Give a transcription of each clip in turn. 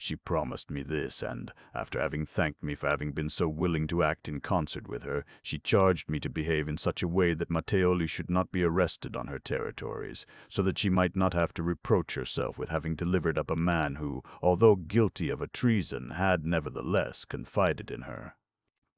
She promised me this, and, after having thanked me for having been so willing to act in concert with her, she charged me to behave in such a way that Mattioli should not be arrested on her territories, so that she might not have to reproach herself with having delivered up a man who, although guilty of a treason, had nevertheless confided in her.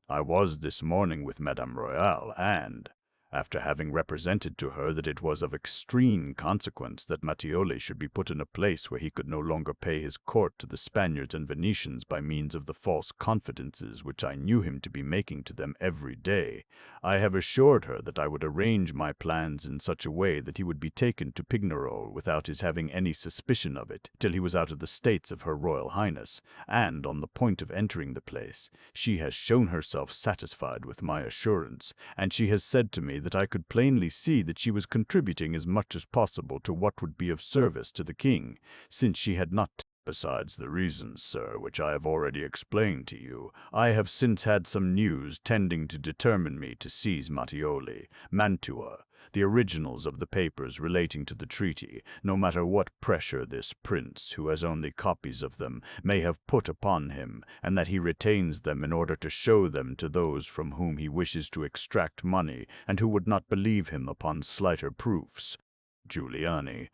I was this morning with Madame Royale, and, after having represented to her that it was of extreme consequence that Mattioli should be put in a place where he could no longer pay his court to the Spaniards and Venetians by means of the false confidences which I knew him to be making to them every day, I have assured her that I would arrange my plans in such a way that he would be taken to Pignerol without his having any suspicion of it till he was out of the states of her Royal Highness, and on the point of entering the place. She has shown herself satisfied with my assurance, and she has said to me that I could plainly see that she was contributing as much as possible to what would be of service to the king, since she had not. Besides the reasons, sir, which I have already explained to you, I have since had some news tending to determine me to seize Mattioli, Mantua, the originals of the papers relating to the treaty, no matter what pressure this prince, who has only copies of them, may have put upon him, and that he retains them in order to show them to those from whom he wishes to extract money, and who would not believe him upon slighter proofs. Giuliani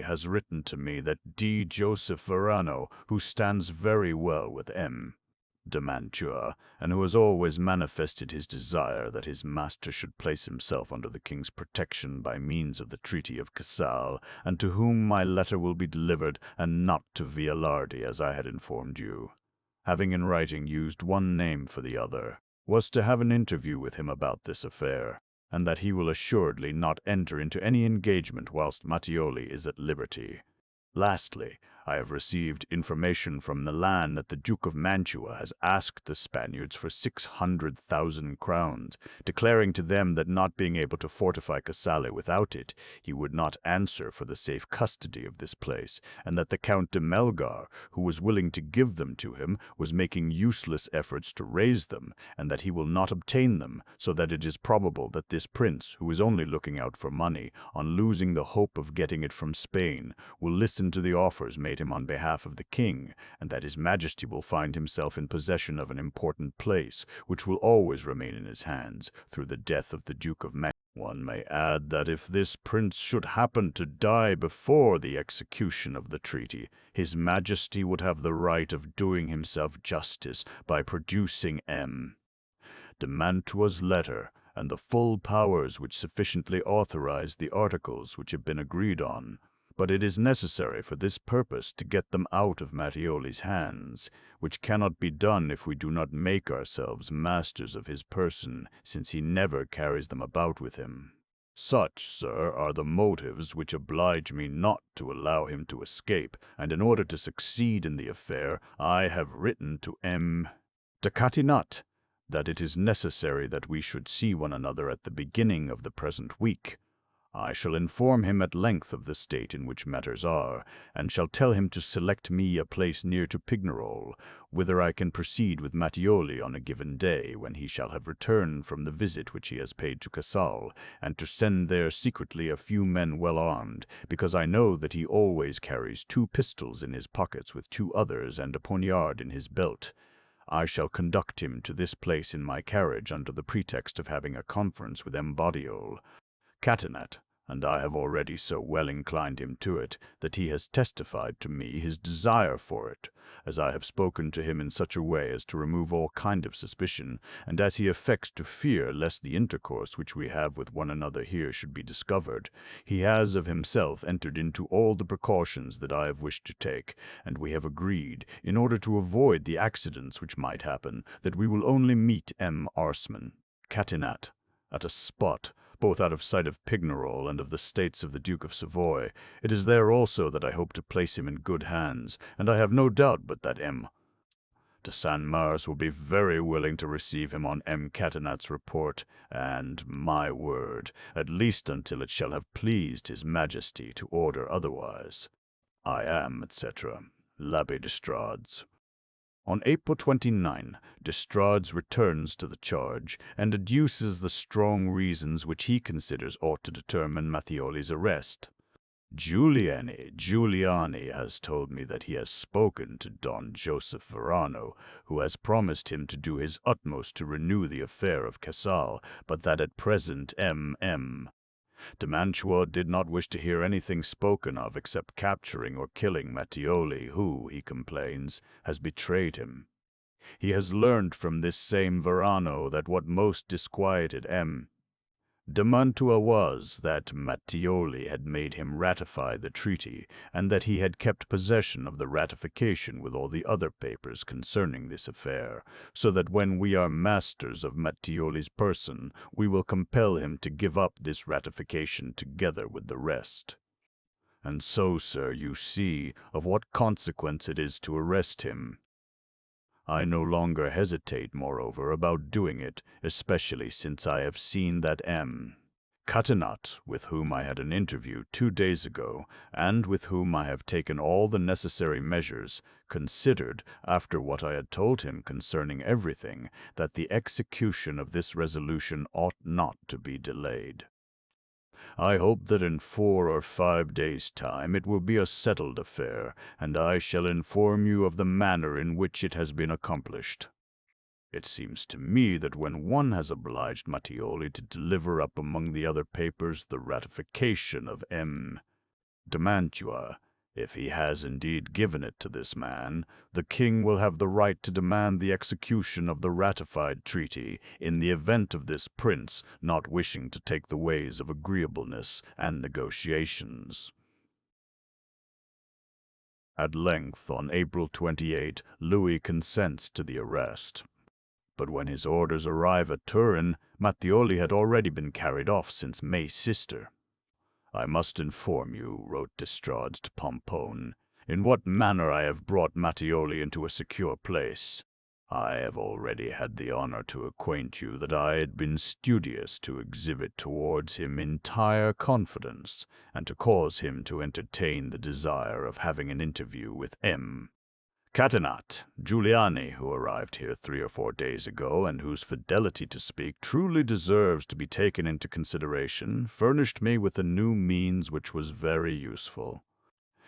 has written to me that D. Joseph Verano, who stands very well with M. de Mantua, and who has always manifested his desire that his master should place himself under the king's protection by means of the Treaty of Casale, and to whom my letter will be delivered, and not to Vialardi, as I had informed you, having in writing used one name for the other, was to have an interview with him about this affair, and that he will assuredly not enter into any engagement whilst Mattioli is at liberty. Lastly, I have received information from Milan that the Duke of Mantua has asked the Spaniards for 600,000 crowns, declaring to them that not being able to fortify Casale without it, he would not answer for the safe custody of this place, and that the Count de Melgar, who was willing to give them to him, was making useless efforts to raise them, and that he will not obtain them, so that it is probable that this prince, who is only looking out for money, on losing the hope of getting it from Spain, will listen to the offers made him on behalf of the king, and that his majesty will find himself in possession of an important place, which will always remain in his hands, through the death of the Duke of Mantua. One may add that if this prince should happen to die before the execution of the treaty, his majesty would have the right of doing himself justice by producing M. de Mantua's letter, and the full powers which sufficiently authorize the articles which have been agreed on. But it is necessary for this purpose to get them out of Mattioli's hands, which cannot be done if we do not make ourselves masters of his person, since he never carries them about with him. Such, sir, are the motives which oblige me not to allow him to escape, and in order to succeed in the affair, I have written to M. de Catinat that it is necessary that we should see one another at the beginning of the present week. I shall inform him at length of the state in which matters are, and shall tell him to select me a place near to Pignerol, whither I can proceed with Mattioli on a given day, when he shall have returned from the visit which he has paid to Casale, and to send there secretly a few men well armed, because I know that he always carries 2 pistols in his pockets with 2 others and a poniard in his belt. I shall conduct him to this place in my carriage under the pretext of having a conference with Embodiol. Catinat, and I have already so well inclined him to it, that he has testified to me his desire for it, as I have spoken to him in such a way as to remove all kind of suspicion, and as he affects to fear lest the intercourse which we have with one another here should be discovered. He has of himself entered into all the precautions that I have wished to take, and we have agreed, in order to avoid the accidents which might happen, that we will only meet M. Arsman, Catinat, at a spot both out of sight of Pignerol and of the states of the Duke of Savoy. It is there also that I hope to place him in good hands, and I have no doubt but that M. de Saint Mars will be very willing to receive him on M. Catinat's report, and, my word, at least until it shall have pleased his majesty to order otherwise. I am, etc., l'Abbé d'Estrades. On April 29, d'Estrades returns to the charge, and adduces the strong reasons which he considers ought to determine Mattioli's arrest. Giuliani has told me that he has spoken to Don Joseph Verano, who has promised him to do his utmost to renew the affair of Casal, but that at present M.M. de Mantua did not wish to hear anything spoken of except capturing or killing Mattioli, who, he complains, has betrayed him. He has learned from this same Verano that what most disquieted M. de Mantua was that Mattioli had made him ratify the treaty, and that he had kept possession of the ratification with all the other papers concerning this affair, so that when we are masters of Mattioli's person, we will compel him to give up this ratification together with the rest. And so, sir, you see of what consequence it is to arrest him. I no longer hesitate, moreover, about doing it, especially since I have seen that M. Catinat, with whom I had an interview 2 days ago, and with whom I have taken all the necessary measures, considered, after what I had told him concerning everything, that the execution of this resolution ought not to be delayed. I hope that in 4 or 5 days' time it will be a settled affair, and I shall inform you of the manner in which it has been accomplished. It seems to me that when one has obliged Mattioli to deliver up among the other papers the ratification of M. de Mantua, if he has indeed given it to this man, the king will have the right to demand the execution of the ratified treaty in the event of this prince not wishing to take the ways of agreeableness and negotiations. At length, on April 28, Louis consents to the arrest. But when his orders arrive at Turin, Mattioli had already been carried off since May's sister. I must inform you, wrote d'Estrades to Pomponne, in what manner I have brought Mattioli into a secure place. I have already had the honor to acquaint you that I had been studious to exhibit towards him entire confidence, and to cause him to entertain the desire of having an interview with M. Catinat, Giuliani, who arrived here 3 or 4 days ago, and whose fidelity to speak truly deserves to be taken into consideration, furnished me with a new means which was very useful.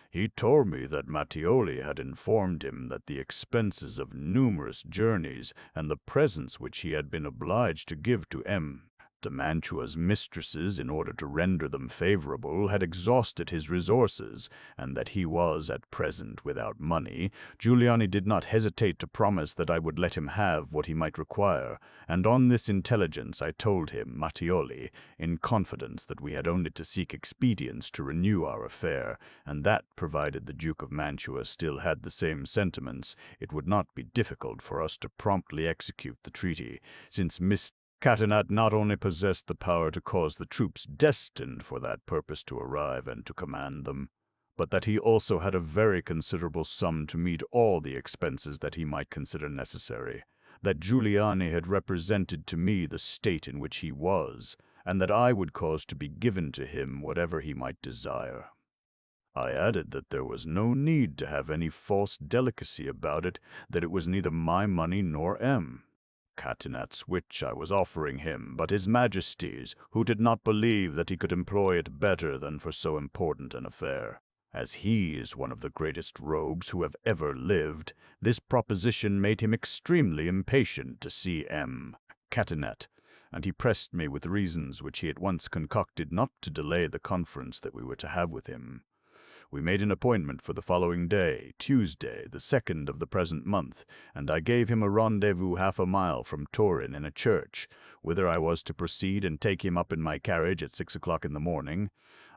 He told me that Mattioli had informed him that the expenses of numerous journeys and the presents which he had been obliged to give to M. de Mantua's mistresses in order to render them favorable had exhausted his resources, and that he was at present without money. Giuliani did not hesitate to promise that I would let him have what he might require, and on this intelligence I told him, Mattioli, in confidence that we had only to seek expedients to renew our affair, and that, provided the Duke of Mantua still had the same sentiments, it would not be difficult for us to promptly execute the treaty, since Miss Catinat not only possessed the power to cause the troops destined for that purpose to arrive and to command them, but that he also had a very considerable sum to meet all the expenses that he might consider necessary, that Giuliani had represented to me the state in which he was, and that I would cause to be given to him whatever he might desire. I added that there was no need to have any false delicacy about it, that it was neither my money nor M. Catinat's which I was offering him, but his Majesty's, who did not believe that he could employ it better than for so important an affair. As he is one of the greatest rogues who have ever lived, this proposition made him extremely impatient to see M. Catinat, and he pressed me with reasons which he at once concocted not to delay the conference that we were to have with him. We made an appointment for the following day, Tuesday, the 2nd of the present month, and I gave him a rendezvous 1/2 mile from Turin in a church, whither I was to proceed and take him up in my carriage at 6 o'clock in the morning.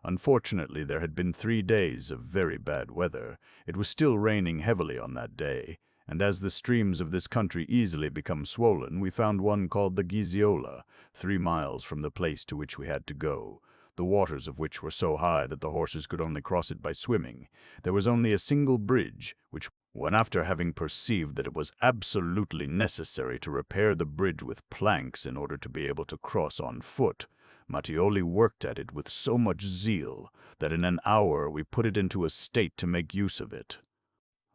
Unfortunately, there had been 3 days of very bad weather. It was still raining heavily on that day, and as the streams of this country easily become swollen, we found one called the Ghisiola, 3 miles from the place to which we had to go, the waters of which were so high that the horses could only cross it by swimming. There was only a single bridge, which, when after having perceived that it was absolutely necessary to repair the bridge with planks in order to be able to cross on foot, Mattioli worked at it with so much zeal that in an hour we put it into a state to make use of it.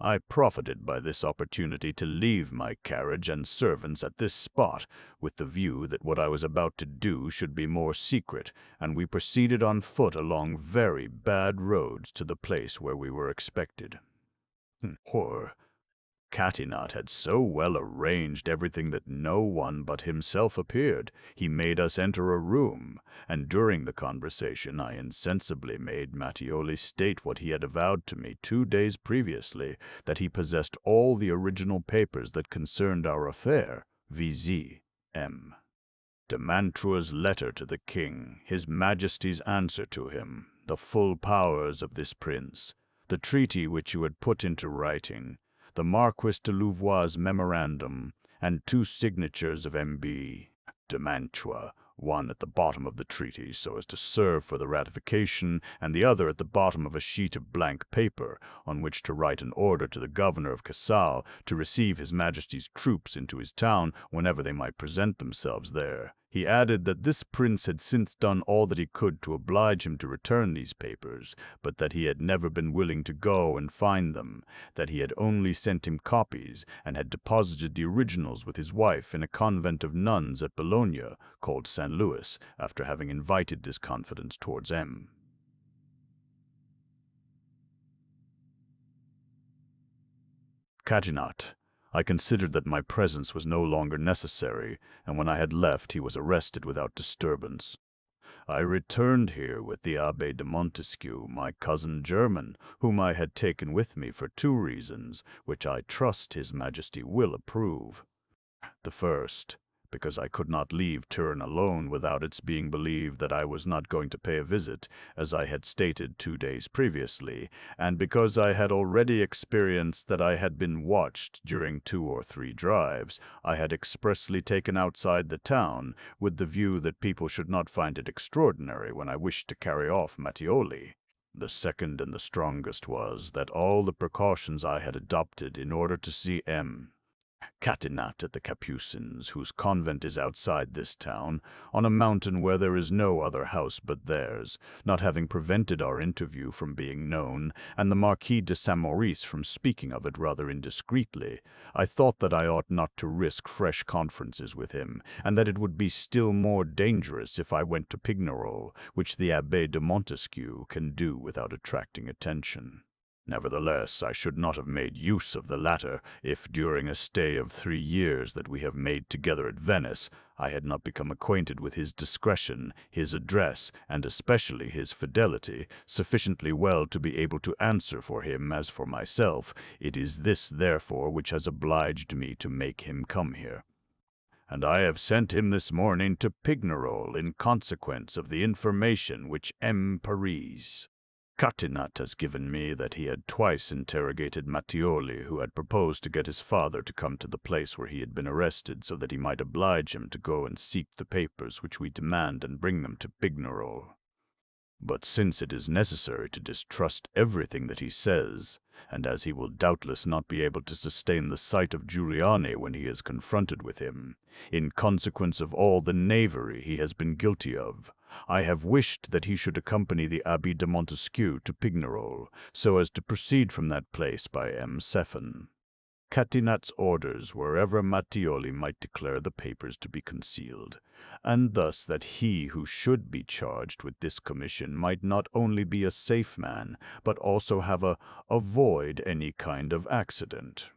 I profited by this opportunity to leave my carriage and servants at this spot, with the view that what I was about to do should be more secret, and we proceeded on foot along very bad roads to the place where we were expected. Horror! Catinat had so well arranged everything that no one but himself appeared. He made us enter a room, and during the conversation I insensibly made Mattioli state what he had avowed to me 2 days previously, that he possessed all the original papers that concerned our affair, viz. M. de Mantua's letter to the king, his majesty's answer to him, the full powers of this prince, the treaty which you had put into writing, the Marquis de Louvois' memorandum, and 2 signatures of M.B. de Mantua, one at the bottom of the treaty so as to serve for the ratification, and the other at the bottom of a sheet of blank paper on which to write an order to the governor of Casale to receive his majesty's troops into his town whenever they might present themselves there. He added that this prince had since done all that he could to oblige him to return these papers, but that he had never been willing to go and find them, that he had only sent him copies, and had deposited the originals with his wife in a convent of nuns at Bologna, called St. Louis, after having invited this confidence towards M. Catinat. I considered that my presence was no longer necessary, and when I had left he was arrested without disturbance. I returned here with the Abbé de Montesquieu, my cousin german, whom I had taken with me for 2 reasons, which I trust his majesty will approve. The first, because I could not leave Turin alone without its being believed that I was not going to pay a visit, as I had stated 2 days previously, and because I had already experienced that I had been watched during 2 or 3 drives, I had expressly taken outside the town, with the view that people should not find it extraordinary when I wished to carry off Mattioli. The second and the strongest was that all the precautions I had adopted in order to see M. Catinat at the Capucins, whose convent is outside this town, on a mountain where there is no other house but theirs, not having prevented our interview from being known, and the Marquis de Saint-Maurice from speaking of it rather indiscreetly, I thought that I ought not to risk fresh conferences with him, and that it would be still more dangerous if I went to Pignerol, which the Abbé de Montesquieu can do without attracting attention. Nevertheless, I should not have made use of the latter if, during a stay of 3 years that we have made together at Venice, I had not become acquainted with his discretion, his address, and especially his fidelity, sufficiently well to be able to answer for him as for myself. It is this, therefore, which has obliged me to make him come here. And I have sent him this morning to Pignerol in consequence of the information which M. Paris. Catinat has given me that he had twice interrogated Mattioli, who had proposed to get his father to come to the place where he had been arrested so that he might oblige him to go and seek the papers which we demand and bring them to Pignerol. But since it is necessary to distrust everything that he says, and as he will doubtless not be able to sustain the sight of Giuliani when he is confronted with him, in consequence of all the knavery he has been guilty of, I have wished that he should accompany the Abbé de Montesquieu to Pignerol, so as to proceed from that place by M. Cephan. Catinat's orders wherever Mattioli might declare the papers to be concealed, and thus that he who should be charged with this commission might not only be a safe man, but also avoid any kind of accident.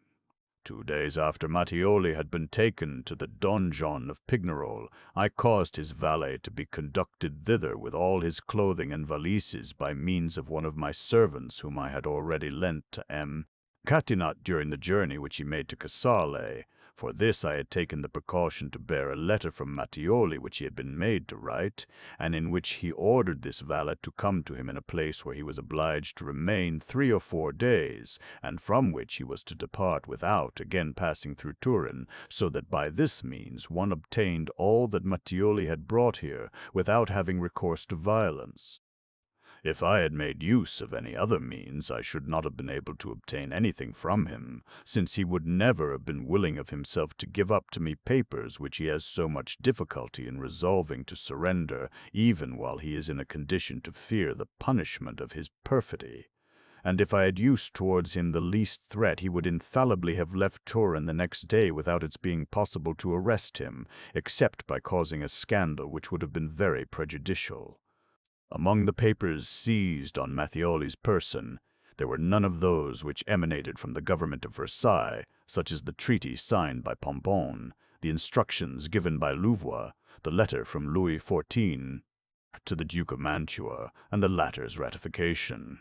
2 days after Mattioli had been taken to the donjon of Pignerol, I caused his valet to be conducted thither with all his clothing and valises by means of one of my servants whom I had already lent to M. Catinat during the journey which he made to Casale. For this I had taken the precaution to bear a letter from Mattioli which he had been made to write, and in which he ordered this valet to come to him in a place where he was obliged to remain 3 or 4 days, and from which he was to depart without again passing through Turin, so that by this means one obtained all that Mattioli had brought here, without having recourse to violence. If I had made use of any other means, I should not have been able to obtain anything from him, since he would never have been willing of himself to give up to me papers which he has so much difficulty in resolving to surrender, even while he is in a condition to fear the punishment of his perfidy. and if I had used towards him the least threat, he would infallibly have left Turin the next day without its being possible to arrest him, except by causing a scandal which would have been very prejudicial. Among the papers seized on Matthioli's person, there were none of those which emanated from the government of Versailles, such as the treaty signed by Pompon, the instructions given by Louvois, the letter from Louis XIV to the Duke of Mantua, and the latter's ratification.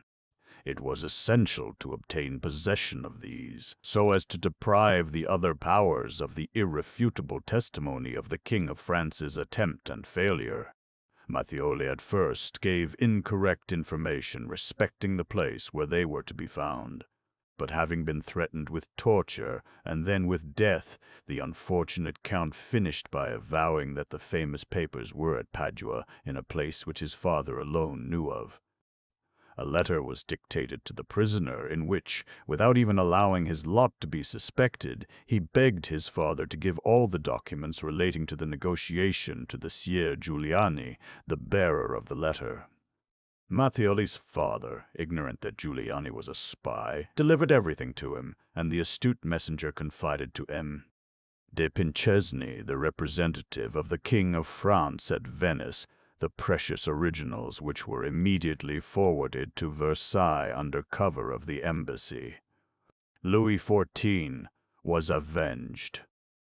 It was essential to obtain possession of these, so as to deprive the other powers of the irrefutable testimony of the King of France's attempt and failure. Matthioli at first gave incorrect information respecting the place where they were to be found, but having been threatened with torture and then with death, the unfortunate Count finished by avowing that the famous papers were at Padua, in a place which his father alone knew of. A letter was dictated to the prisoner in which, without even allowing his lot to be suspected, he begged his father to give all the documents relating to the negotiation to the Sieur Giuliani, the bearer of the letter. Matthioli's father, ignorant that Giuliani was a spy, delivered everything to him, and the astute messenger confided to M. de Pinchesni, the representative of the King of France at Venice, the precious originals which were immediately forwarded to Versailles under cover of the embassy. Louis XIV was avenged.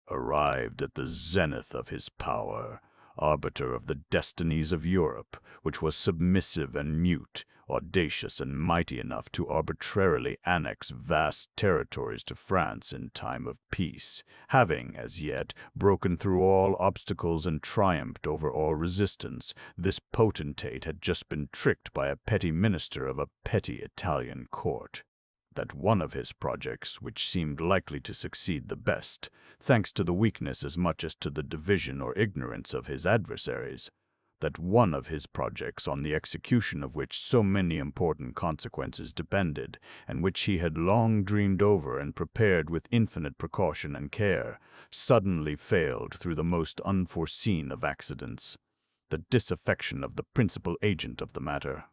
Arrived at the zenith of his power, arbiter of the destinies of Europe, which was submissive and mute, audacious and mighty enough to arbitrarily annex vast territories to France in time of peace, having, as yet, broken through all obstacles and triumphed over all resistance, this potentate had just been tricked by a petty minister of a petty Italian court. That one of his projects, which seemed likely to succeed the best, thanks to the weakness as much as to the division or ignorance of his adversaries, that one of his projects on the execution of which so many important consequences depended, and which he had long dreamed over and prepared with infinite precaution and care, suddenly failed through the most unforeseen of accidents, the disaffection of the principal agent of the matter.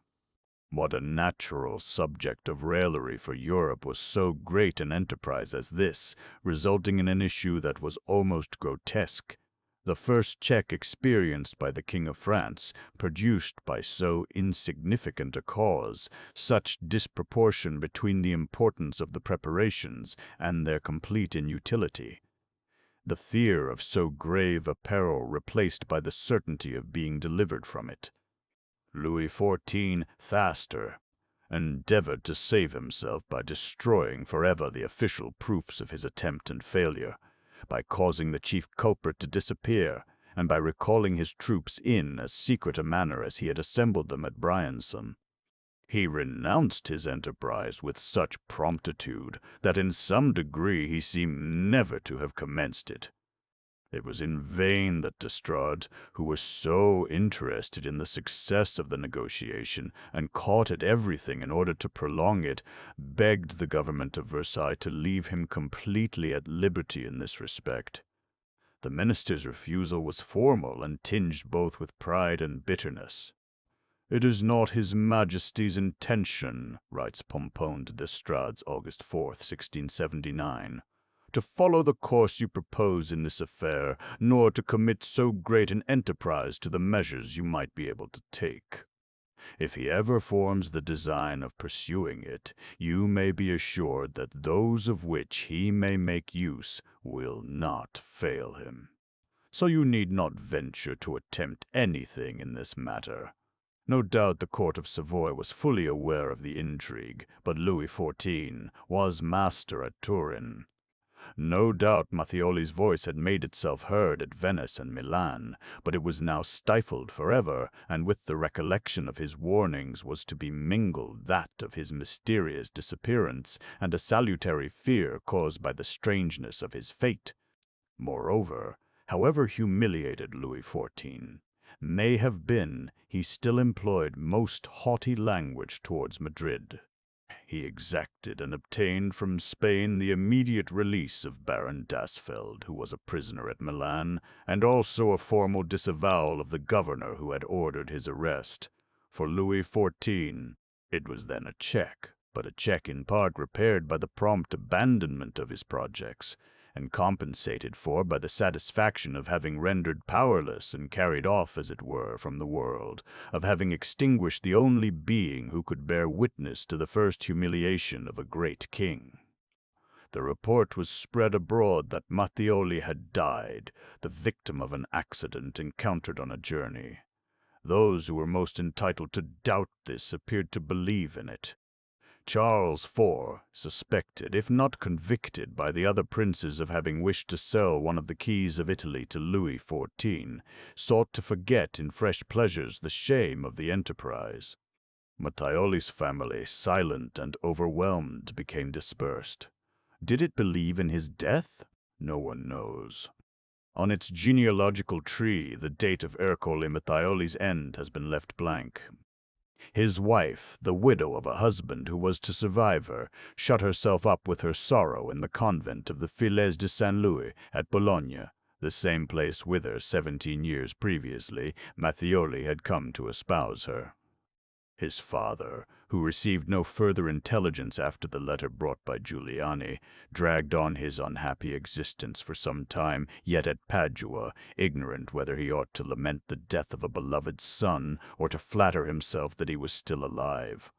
What a natural subject of raillery for Europe was so great an enterprise as this, resulting in an issue that was almost grotesque. The first check experienced by the King of France, produced by so insignificant a cause, such disproportion between the importance of the preparations and their complete inutility. The fear of so grave a peril replaced by the certainty of being delivered from it. Louis XIV, faster, endeavored to save himself by destroying forever the official proofs of his attempt and failure, by causing the chief culprit to disappear, and by recalling his troops in as secret a manner as he had assembled them at Briançon. He renounced his enterprise with such promptitude that in some degree he seemed never to have commenced it. It was in vain that d'Estrades, who was so interested in the success of the negotiation and caught at everything in order to prolong it, begged the government of Versailles to leave him completely at liberty in this respect. The minister's refusal was formal and tinged both with pride and bitterness. "It is not His Majesty's intention," writes Pompon to d'Estrades, August 4, 1679, "to follow the course you propose in this affair, nor to commit so great an enterprise to the measures you might be able to take. If he ever forms the design of pursuing it, you may be assured that those of which he may make use will not fail him. So you need not venture to attempt anything in this matter. No doubt the court of Savoy was fully aware of the intrigue, but Louis XIV was master at Turin. No doubt Matthioli's voice had made itself heard at Venice and Milan, but it was now stifled forever, and with the recollection of his warnings was to be mingled that of his mysterious disappearance, and a salutary fear caused by the strangeness of his fate. Moreover, however humiliated Louis XIV may have been, he still employed most haughty language towards Madrid. He exacted and obtained from Spain the immediate release of Baron d'Asfeld, who was a prisoner at Milan, and also a formal disavowal of the governor who had ordered his arrest. For Louis XIV, it was then a check, but a check in part repaired by the prompt abandonment of his projects, and compensated for by the satisfaction of having rendered powerless and carried off, as it were, from the world, of having extinguished the only being who could bear witness to the first humiliation of a great king. The report was spread abroad that Mattioli had died, the victim of an accident encountered on a journey. Those who were most entitled to doubt this appeared to believe in it. Charles IV, suspected, if not convicted, by the other princes of having wished to sell one of the keys of Italy to Louis XIV, sought to forget in fresh pleasures the shame of the enterprise. Mattioli's family, silent and overwhelmed, became dispersed. Did it believe in his death? No one knows. On its genealogical tree, the date of Ercole Mattioli's end has been left blank. His wife, the widow of a husband who was to survive her, shut herself up with her sorrow in the convent of the Filles de Saint Louis at Bologna, the same place whither, 17 years previously, Mattioli had come to espouse her. His father, who received no further intelligence after the letter brought by Giuliani, dragged on his unhappy existence for some time, yet at Padua, ignorant whether he ought to lament the death of a beloved son or to flatter himself that he was still alive.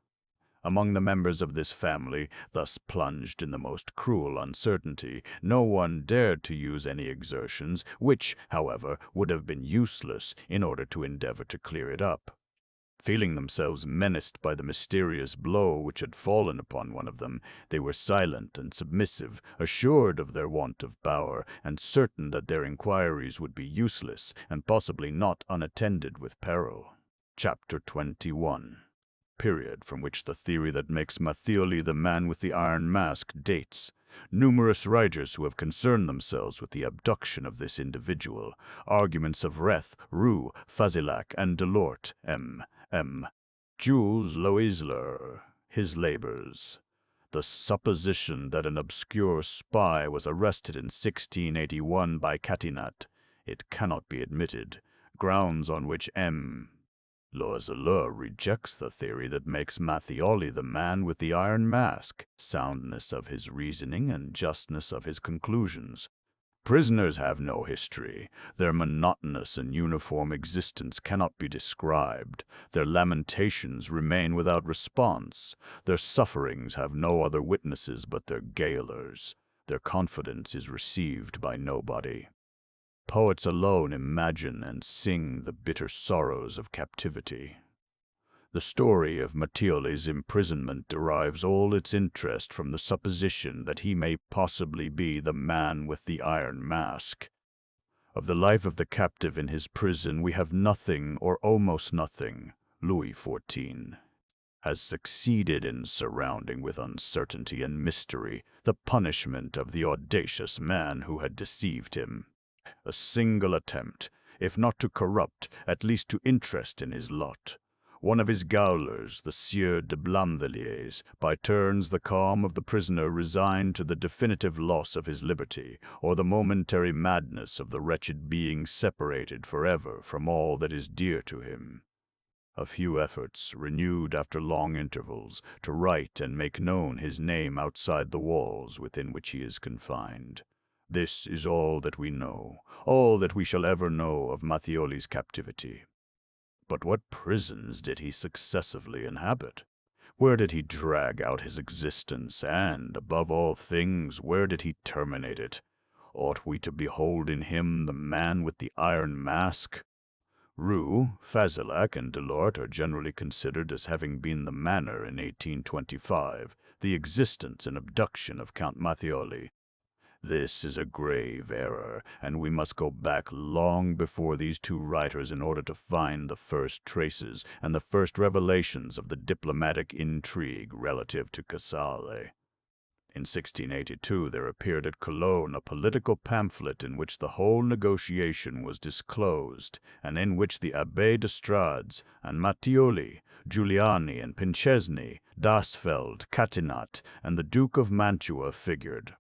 Among the members of this family, thus plunged in the most cruel uncertainty, no one dared to use any exertions, which, however, would have been useless, in order to endeavor to clear it up. Feeling themselves menaced by the mysterious blow which had fallen upon one of them, they were silent and submissive, assured of their want of power, and certain that their inquiries would be useless, and possibly not unattended with peril. Chapter 21. Period from which the theory that makes Mattioli the man with the iron mask dates. Numerous writers who have concerned themselves with the abduction of this individual. Arguments of Reth, Roux, Fazillac, and Delort, M. Jules Loisler, his labors. The supposition that an obscure spy was arrested in 1681 by Catinat, it cannot be admitted, grounds on which M. Loisler rejects the theory that makes Mattioli the man with the iron mask, soundness of his reasoning and justness of his conclusions. Prisoners have no history. Their monotonous and uniform existence cannot be described. Their lamentations remain without response. Their sufferings have no other witnesses but their gaolers. Their confidence is received by nobody. Poets alone imagine and sing the bitter sorrows of captivity. The story of Mattioli's imprisonment derives all its interest from the supposition that he may possibly be the man with the iron mask. Of the life of the captive in his prison we have nothing, or almost nothing. Louis XIV has succeeded in surrounding with uncertainty and mystery the punishment of the audacious man who had deceived him. A single attempt, if not to corrupt, at least to interest in his lot. One of his gaolers, the Sieur de Blainvilliers, by turns the calm of the prisoner resigned to the definitive loss of his liberty, or the momentary madness of the wretched being separated forever from all that is dear to him. A few efforts, renewed after long intervals, to write and make known his name outside the walls within which he is confined. This is all that we know, all that we shall ever know of Mattioli's captivity. But what prisons did he successively inhabit? Where did he drag out his existence, and, above all things, where did he terminate it? Ought we to behold in him the man with the iron mask? Roux, Fazillac, and Delort are generally considered as having been the manner in 1825, the existence and abduction of Count Mattioli. This is a grave error, and we must go back long before these two writers in order to find the first traces and the first revelations of the diplomatic intrigue relative to Casale. In 1682 there appeared at Cologne a political pamphlet in which the whole negotiation was disclosed, and in which the Abbé d'Estrades and Mattioli, Giuliani and Pinchesni, Dasfeld, Catinat, and the Duke of Mantua figured.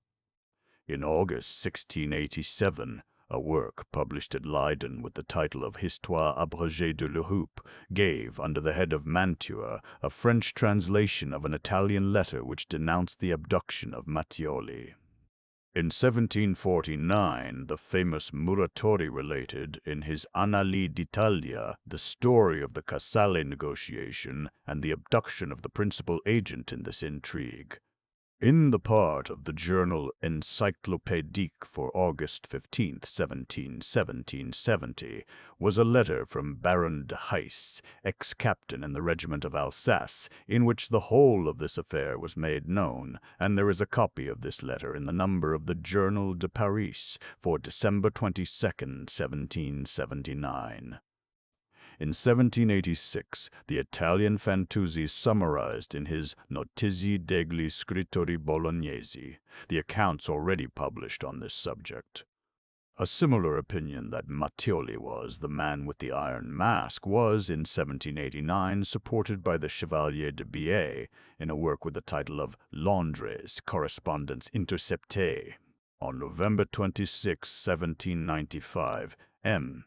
In August 1687, A work published at Leiden with the title of Histoire abrégée de l'Europe gave, under the head of Mantua, a French translation of an Italian letter which denounced the abduction of Mattioli. In 1749, the famous Muratori related, in his Annali d'Italia, the story of the Casale negotiation and the abduction of the principal agent in this intrigue. In the part of the journal Encyclopédique for August 15, 1770, was a letter from Baron de Heiss, ex-captain in the regiment of Alsace, in which the whole of this affair was made known, and there is a copy of this letter in the number of the Journal de Paris for December 22, 1779. In 1786, the Italian Fantuzzi summarized in his Notizie degli scrittori bolognesi the accounts already published on this subject. A similar opinion that Mattioli was the man with the iron mask was, in 1789, supported by the Chevalier de Biais in a work with the title of Londres, Correspondence Interceptée. On November 26, 1795, M.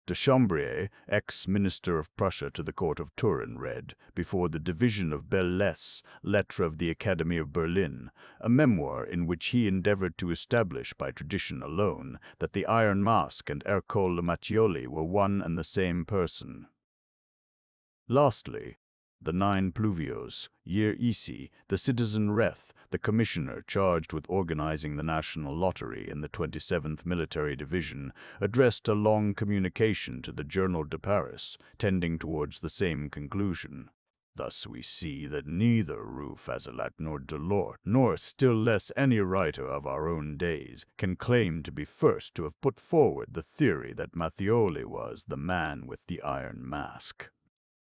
de Chambrier, ex-minister of Prussia to the court of Turin, read, before the division of Belles Lettres of the Academy of Berlin, a memoir in which he endeavored to establish by tradition alone that the Iron Mask and Ercole Mattioli were one and the same person. Lastly, the 9 Pluvios, year Isi, the citizen Reth, the commissioner charged with organizing the national lottery in the 27th Military Division, addressed a long communication to the Journal de Paris, tending towards the same conclusion. Thus we see that neither Rue Fazelat nor Delort, nor still less any writer of our own days, can claim to be first to have put forward the theory that Mattioli was the man with the iron mask.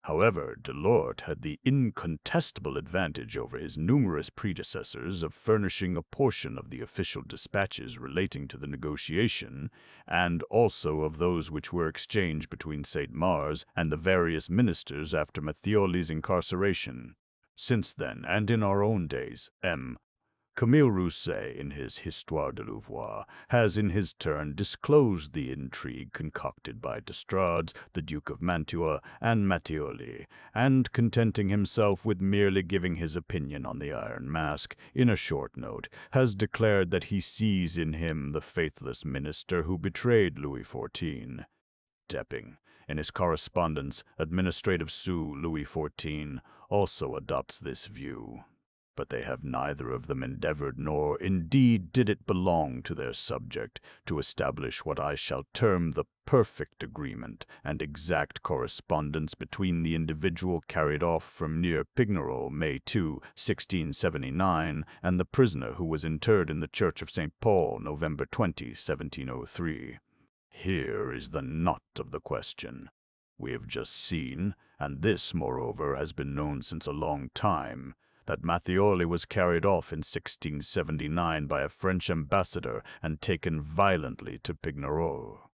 However, Delort had the incontestable advantage over his numerous predecessors of furnishing a portion of the official dispatches relating to the negotiation, and also of those which were exchanged between St. Mars and the various ministers after Mattioli's incarceration. Since then, and in our own days, M. Camille Rousset, in his Histoire de Louvois, has in his turn disclosed the intrigue concocted by d'Estrades, the Duke of Mantua, and Mattioli, and contenting himself with merely giving his opinion on the Iron Mask, in a short note, has declared that he sees in him the faithless minister who betrayed Louis XIV. Depping, in his correspondence Administrative Sous Louis XIV, also adopts this view. But they have neither of them endeavored, nor indeed did it belong to their subject, to establish what I shall term the perfect agreement and exact correspondence between the individual carried off from near Pignerol, May 2, 1679, and the prisoner who was interred in the Church of St. Paul, November 20, 1703. Here is the knot of the question. We have just seen, and this, moreover, has been known since a long time, that Mattioli was carried off in 1679 by a French ambassador and taken violently to Pignerol.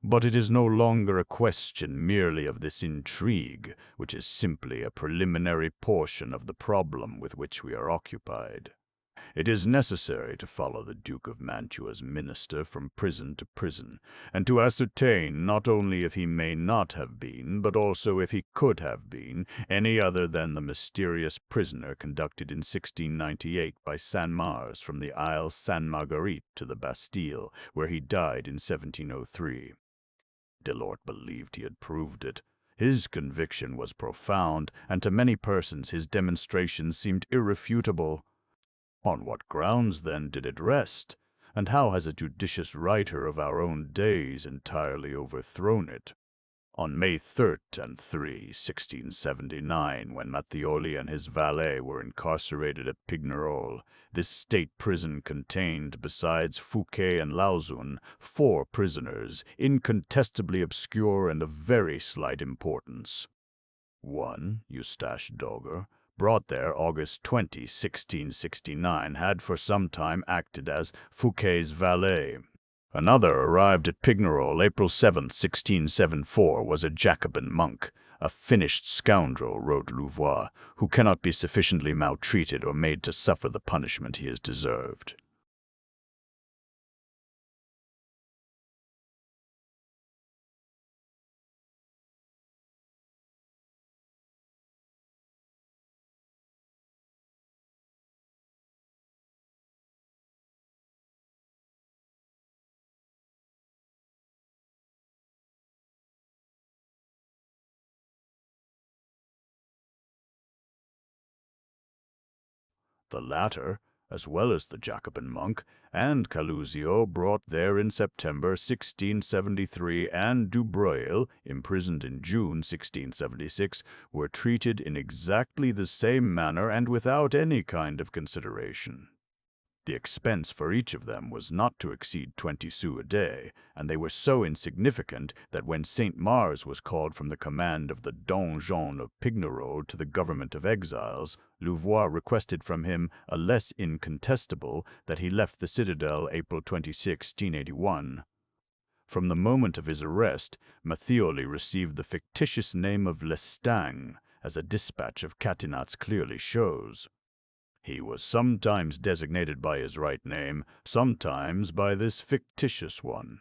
But it is no longer a question merely of this intrigue, which is simply a preliminary portion of the problem with which we are occupied. It is necessary to follow the Duke of Mantua's minister from prison to prison, and to ascertain not only if he may not have been, but also if he could have been, any other than the mysterious prisoner conducted in 1698 by Saint-Mars from the Isle Sainte-Marguerite to the Bastille, where he died in 1703. Delort believed he had proved it. His conviction was profound, and to many persons his demonstrations seemed irrefutable. On what grounds, then, did it rest, and how has a judicious writer of our own days entirely overthrown it? On May 3 and 3, 1679, when Mattioli and his valet were incarcerated at Pignerol, this state prison contained, besides Fouquet and Lauzun, 4 prisoners, incontestably obscure and of very slight importance. 1. Eustache Dogger, brought there August 20, 1669, had for some time acted as Fouquet's valet. Another arrived at Pignerol April 7, 1674, was a Jacobin monk, a finished scoundrel, wrote Louvois, who cannot be sufficiently maltreated or made to suffer the punishment he has deserved. The latter, as well as the Jacobin monk, and Caluzio, brought there in September 1673, and Du Breuil, imprisoned in June 1676, were treated in exactly the same manner and without any kind of consideration. The expense for each of them was not to exceed 20 sous a day, and they were so insignificant that when Saint Mars was called from the command of the Donjon of Pignerol to the government of exiles, Louvois requested from him a less incontestable that he left the citadel April 26, 1681. From the moment of his arrest, Matthioli received the fictitious name of Lestang, as a dispatch of Catinat's clearly shows. He was sometimes designated by his right name, sometimes by this fictitious one.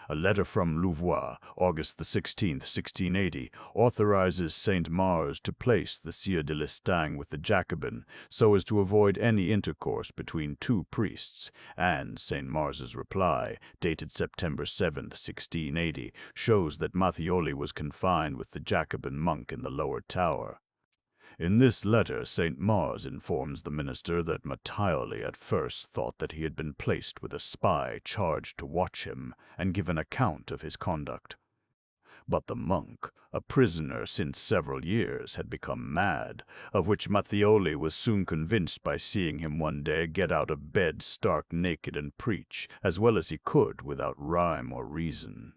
A letter from Louvois, August the 16th, 1680, authorizes Saint Mars to place the Sieur de Lestang with the Jacobin, so as to avoid any intercourse between two priests, and Saint Mars's reply, dated September 7th, 1680, shows that Matthioli was confined with the Jacobin monk in the lower tower. In this letter, St. Mars informs the minister that Matthioli at first thought that he had been placed with a spy charged to watch him and give an account of his conduct. But the monk, a prisoner since several years, had become mad, of which Matthioli was soon convinced by seeing him one day get out of bed stark naked and preach, as well as he could, without rhyme or reason.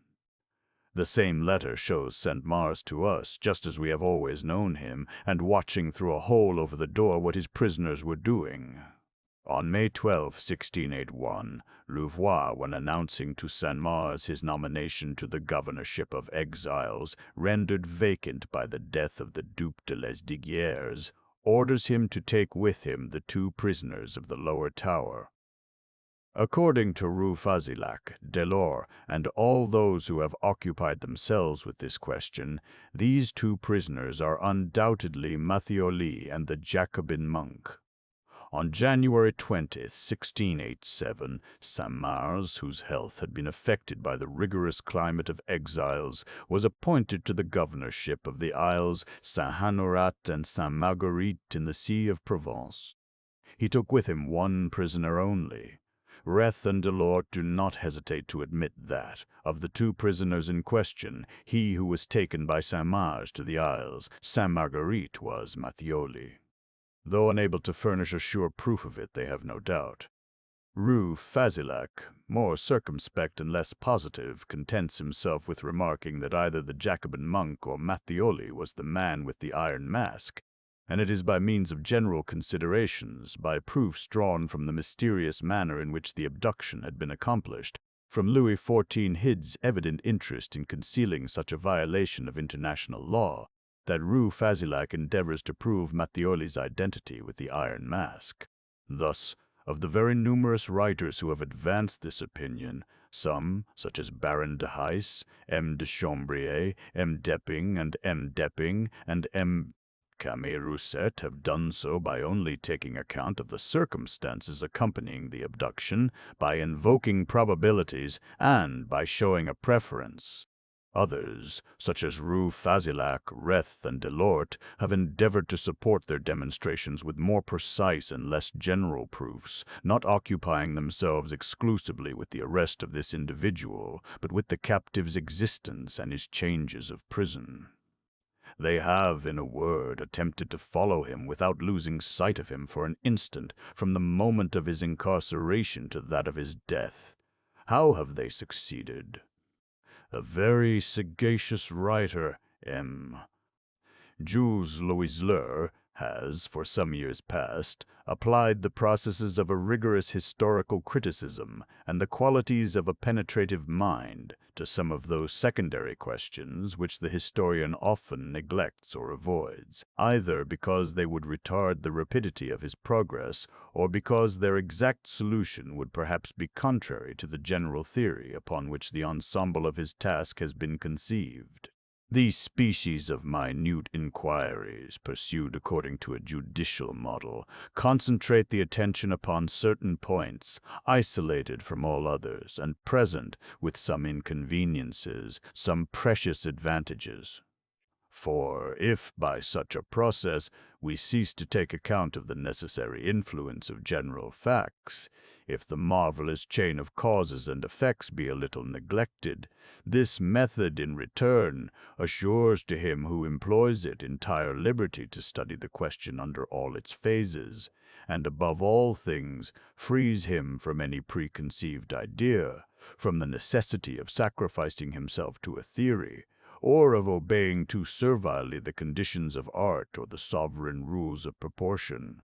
The same letter shows St. Mars to us, just as we have always known him, and watching through a hole over the door what his prisoners were doing. On May 12, 1681, Louvois, when announcing to St. Mars his nomination to the governorship of exiles, rendered vacant by the death of the Duc de Lesdiguières, orders him to take with him the two prisoners of the lower tower. According to Rue Fazillac, Delors, and all those who have occupied themselves with this question, these two prisoners are undoubtedly Matthioli and the Jacobin monk. On January 20, 1687, Saint Mars, whose health had been affected by the rigorous climate of exiles, was appointed to the governorship of the Isles Saint Honorat and Saint Marguerite in the Sea of Provence. He took with him one prisoner only. Reth and Delort do not hesitate to admit that, of the two prisoners in question, he who was taken by Saint Mars to the Isles, Saint Marguerite, was Matthioli. Though unable to furnish a sure proof of it, they have no doubt. Rue Fazillac, more circumspect and less positive, contents himself with remarking that either the Jacobin monk or Matthioli was the man with the iron mask, and it is by means of general considerations, by proofs drawn from the mysterious manner in which the abduction had been accomplished, from Louis XIV Hid's evident interest in concealing such a violation of international law, that Rue Fazillac endeavors to prove Matthioli's identity with the iron mask. Thus, of the very numerous writers who have advanced this opinion, some, such as Baron de Heiss, M. de Chambrier, M. Depping, and M. Depping, and M. Camille Rousset, have done so by only taking account of the circumstances accompanying the abduction, by invoking probabilities, and by showing a preference. Others, such as Rue Fazillac, Reth, and Delort, have endeavored to support their demonstrations with more precise and less general proofs, not occupying themselves exclusively with the arrest of this individual, but with the captive's existence and his changes of prison. They have, in a word, attempted to follow him without losing sight of him for an instant, from the moment of his incarceration to that of his death. How have they succeeded? A very sagacious writer, M. Jules Loiseleur, has, for some years past, applied the processes of a rigorous historical criticism and the qualities of a penetrative mind to some of those secondary questions which the historian often neglects or avoids, either because they would retard the rapidity of his progress, or because their exact solution would perhaps be contrary to the general theory upon which the ensemble of his task has been conceived. These species of minute inquiries, pursued according to a judicial model, concentrate the attention upon certain points, isolated from all others, and present, with some inconveniences, some precious advantages. For if, by such a process, we cease to take account of the necessary influence of general facts, if the marvelous chain of causes and effects be a little neglected, this method, in return, assures to him who employs it entire liberty to study the question under all its phases, and above all things frees him from any preconceived idea, from the necessity of sacrificing himself to a theory, or of obeying too servilely the conditions of art or the sovereign rules of proportion.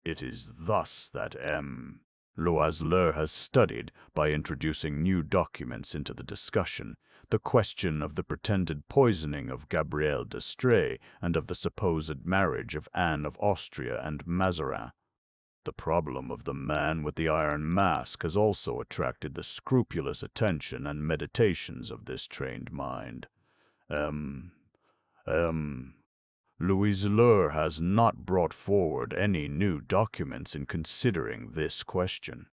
It is thus that M. Loiseleur has studied, by introducing new documents into the discussion, the question of the pretended poisoning of Gabrielle d'Estrées and of the supposed marriage of Anne of Austria and Mazarin. The problem of the man with the iron mask has also attracted the scrupulous attention and meditations of this trained mind. Loiseleur has not brought forward any new documents in considering this question.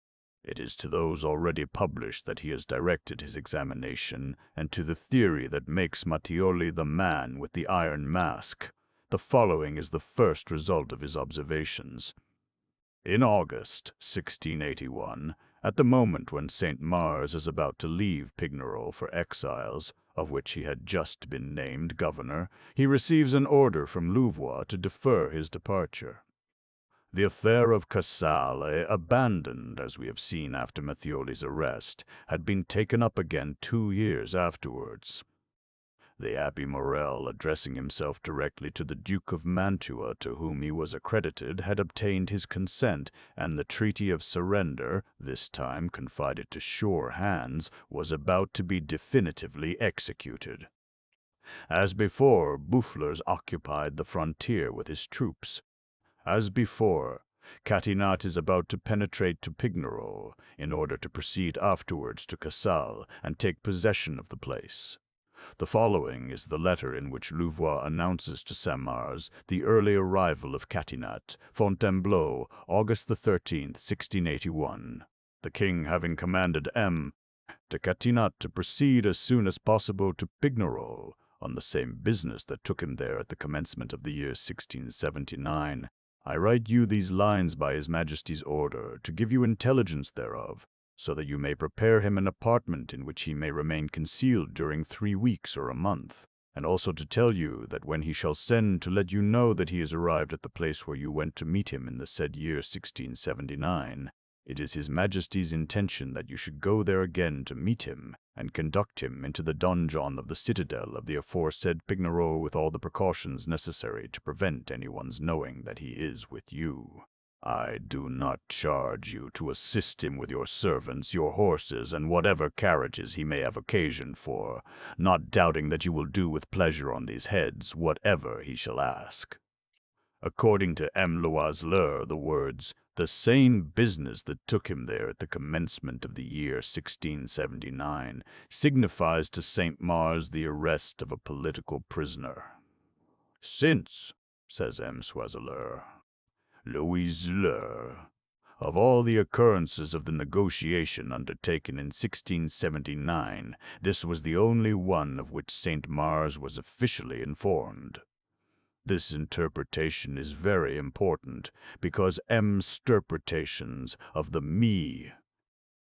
It is to those already published that he has directed his examination, and to the theory that makes Matthioli the man with the iron mask. The following is the first result of his observations. In August 1681, at the moment when St. Mars is about to leave Pignerol for exiles, of which he had just been named governor, he receives an order from Louvois to defer his departure. The affair of Casale, abandoned, as we have seen after Matthioli's arrest, had been taken up again 2 years afterwards. The Abbé Morel, addressing himself directly to the Duke of Mantua, to whom he was accredited, had obtained his consent, and the treaty of surrender, this time confided to sure hands, was about to be definitively executed. As before, Boufflers occupied the frontier with his troops. As before, Catinat is about to penetrate to Pignerol, in order to proceed afterwards to Casale and take possession of the place. The following is the letter in which Louvois announces to Saint-Mars the early arrival of Catinat, Fontainebleau, August the 13th, 1681. The king having commanded M. de Catinat to proceed as soon as possible to Pignerol, on the same business that took him there at the commencement of the year 1679, I write you these lines by His Majesty's order, to give you intelligence thereof, so that you may prepare him an apartment in which he may remain concealed during 3 weeks or a month, and also to tell you that when he shall send to let you know that he is arrived at the place where you went to meet him in the said year 1679, it is His Majesty's intention that you should go there again to meet him, and conduct him into the donjon of the citadel of the aforesaid Pignerol with all the precautions necessary to prevent anyone's knowing that he is with you. I do not charge you to assist him with your servants, your horses, and whatever carriages he may have occasion for, not doubting that you will do with pleasure on these heads whatever he shall ask. According to M. Loiseleur, the words, "the same business that took him there at the commencement of the year 1679, signifies to St. Mars the arrest of a political prisoner. Since," says M. Loiseleur, "of all the occurrences of the negotiation undertaken in 1679, this was the only one of which St. Mars was officially informed. This interpretation is very important, because M's sterpretations of the me.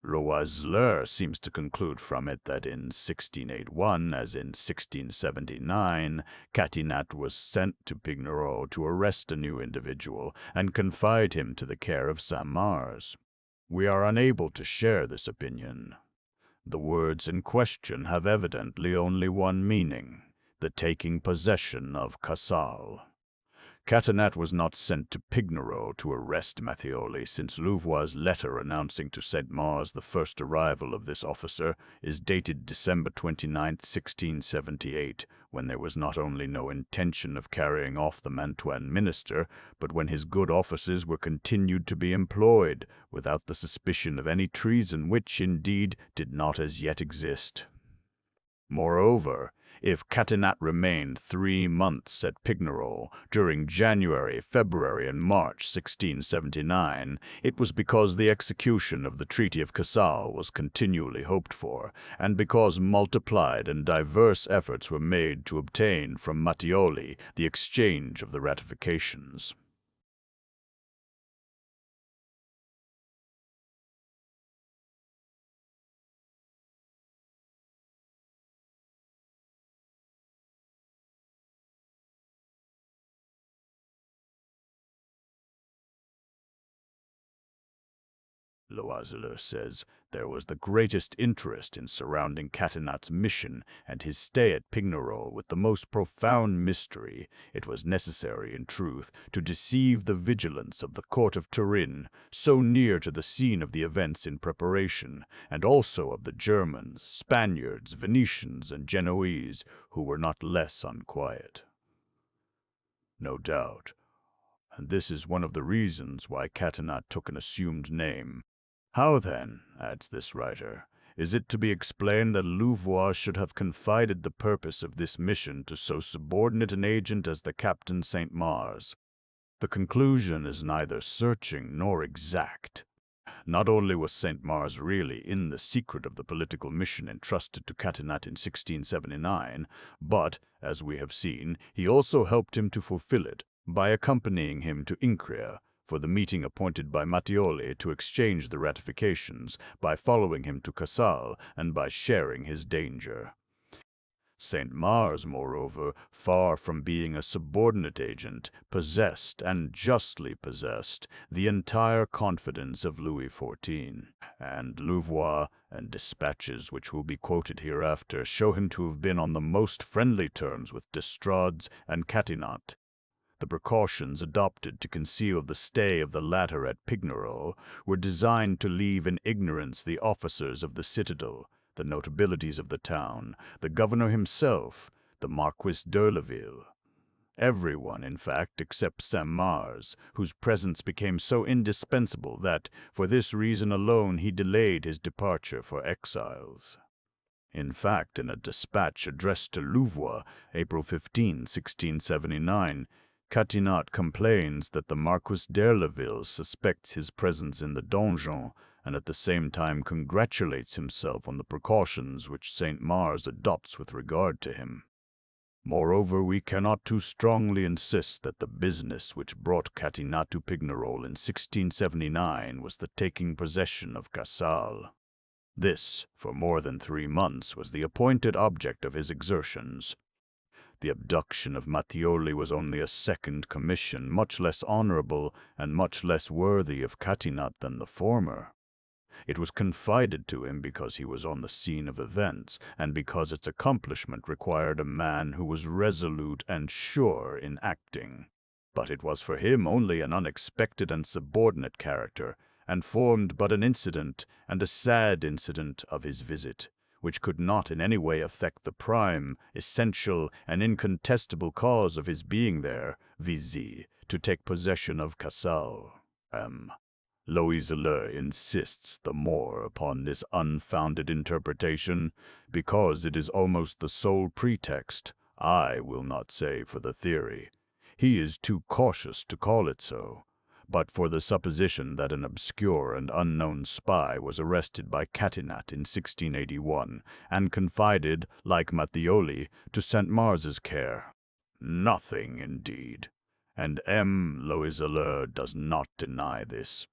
Loiseleur seems to conclude from it that in 1681, as in 1679, Catinat was sent to Pignerol to arrest a new individual and confide him to the care of Saint-Mars. We are unable to share this opinion. The words in question have evidently only one meaning, the taking possession of Casale. Catinat was not sent to Pignerol to arrest Matthioli, since Louvois' letter announcing to St. Mars the first arrival of this officer is dated December 29, 1678, when there was not only no intention of carrying off the Mantuan minister, but when his good offices were continued to be employed, without the suspicion of any treason which, indeed, did not as yet exist. Moreover, If Catinat remained 3 months at Pignerol during January, February, and March 1679, it was because the execution of the Treaty of Casale was continually hoped for, and because multiplied and diverse efforts were made to obtain from Mattioli the exchange of the ratifications. Loiseleur says there was the greatest interest in surrounding Catinat's mission and his stay at Pignerol with the most profound mystery. It was necessary, in truth, to deceive the vigilance of the court of Turin, so near to the scene of the events in preparation, and also of the Germans, Spaniards, Venetians, and Genoese, who were not less unquiet. No doubt. And this is one of the reasons why Catinat took an assumed name. How then, adds this writer, is it to be explained that Louvois should have confided the purpose of this mission to so subordinate an agent as the Captain St. Mars? The conclusion is neither searching nor exact. Not only was St. Mars really in the secret of the political mission entrusted to Catinat in 1679, but, as we have seen, he also helped him to fulfill it by accompanying him to Incria for the meeting appointed by Mattioli to exchange the ratifications, by following him to Casale, and by sharing his danger. St. Mars, moreover, far from being a subordinate agent, possessed, and justly possessed, the entire confidence of Louis XIV, and Louvois and dispatches which will be quoted hereafter show him to have been on the most friendly terms with d'Estrades and Catinat. The precautions adopted to conceal the stay of the latter at Pignerol were designed to leave in ignorance the officers of the citadel, the notabilities of the town, the governor himself, the Marquis d'Urleville. Everyone, in fact, except Saint-Mars, whose presence became so indispensable that, for this reason alone, he delayed his departure for exiles. In fact, in a dispatch addressed to Louvois, April 15, 1679, Catinat complains that the Marquis d'Urleville suspects his presence in the donjon, and at the same time congratulates himself on the precautions which St. Mars adopts with regard to him. Moreover, we cannot too strongly insist that the business which brought Catinat to Pignerol in 1679 was the taking possession of Casale. This, for more than 3 months, was the appointed object of his exertions. The abduction of Mattioli was only a second commission, much less honorable and much less worthy of Catinat than the former. It was confided to him because he was on the scene of events, and because its accomplishment required a man who was resolute and sure in acting. But it was for him only an unexpected and subordinate character, and formed but an incident, and a sad incident, of his visit, which could not in any way affect the prime, essential, and incontestable cause of his being there, viz., to take possession of Casale. Loiseleur insists the more upon this unfounded interpretation, because it is almost the sole pretext, I will not say for the theory. He is too cautious to call it so, but for the supposition that an obscure and unknown spy was arrested by Catinat in 1681 and confided, like Mattioli, to St. Mars's care. Nothing, indeed. And M. Loiseleur does not deny this.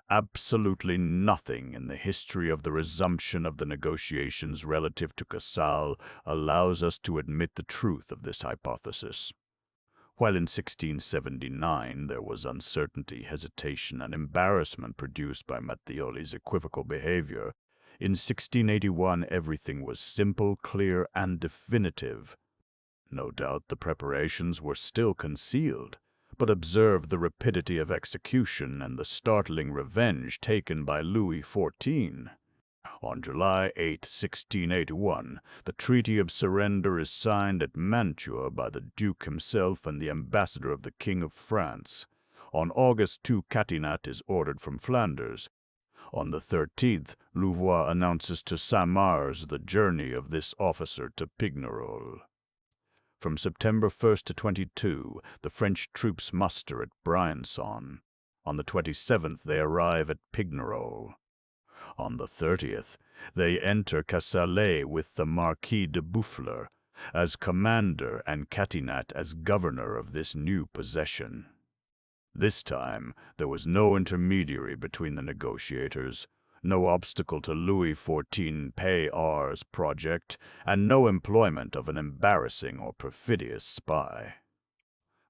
Absolutely nothing in the history of the resumption of the negotiations relative to Casale allows us to admit the truth of this hypothesis. While in 1679 there was uncertainty, hesitation, and embarrassment produced by Mattioli's equivocal behavior, in 1681 everything was simple, clear, and definitive. No doubt the preparations were still concealed, but observe the rapidity of execution and the startling revenge taken by Louis XIV. On July 8, 1681, the Treaty of Surrender is signed at Mantua by the Duke himself and the ambassador of the King of France. On August 2, Catinat is ordered from Flanders. On the 13th, Louvois announces to Saint-Mars the journey of this officer to Pignerol. From September 1st to 22, the French troops muster at Briançon. On the 27th, they arrive at Pignerol. On the 30th, they enter Cassalet with the Marquis de Boufflers as commander and Catinat as governor of this new possession. This time, there was no intermediary between the negotiators, no obstacle to Louis XIV Payar's project, and no employment of an embarrassing or perfidious spy.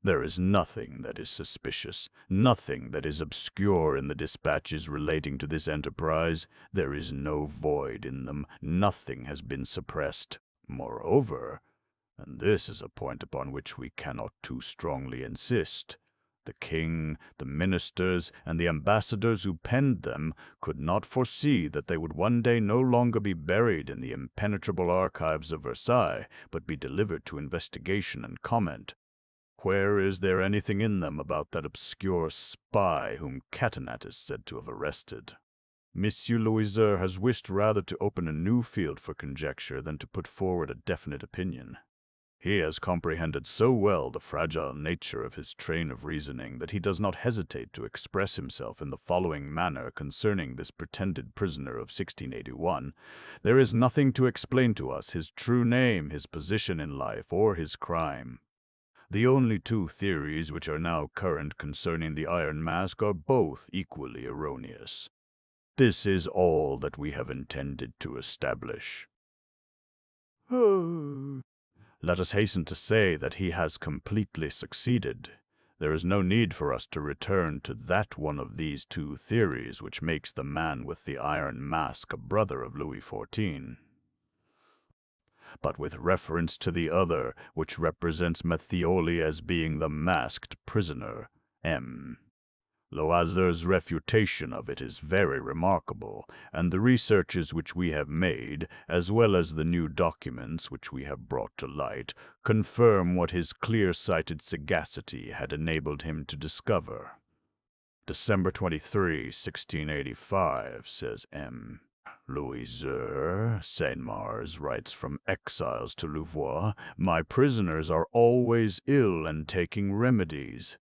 There is nothing that is suspicious, nothing that is obscure in the dispatches relating to this enterprise. There is no void in them, nothing has been suppressed. Moreover, and this is a point upon which we cannot too strongly insist, the king, the ministers, and the ambassadors who penned them could not foresee that they would one day no longer be buried in the impenetrable archives of Versailles, but be delivered to investigation and comment. Where is there anything in them about that obscure spy whom Catinat is said to have arrested? Monsieur Loiseur has wished rather to open a new field for conjecture than to put forward a definite opinion. He has comprehended so well the fragile nature of his train of reasoning that he does not hesitate to express himself in the following manner concerning this pretended prisoner of 1681. There is nothing to explain to us his true name, his position in life, or his crime. The only two theories which are now current concerning the Iron Mask are both equally erroneous. This is all that we have intended to establish. Let us hasten to say that he has completely succeeded. There is no need for us to return to that one of these two theories which makes the man with the iron mask a brother of Louis XIV. But with reference to the other, which represents Matthioli as being the masked prisoner, M. Loiseur's refutation of it is very remarkable, and the researches which we have made, as well as the new documents which we have brought to light, confirm what his clear-sighted sagacity had enabled him to discover. December 23, 1685, says M. Loiseur, Saint-Mars writes from exiles to Louvois, "My prisoners are always ill and taking remedies.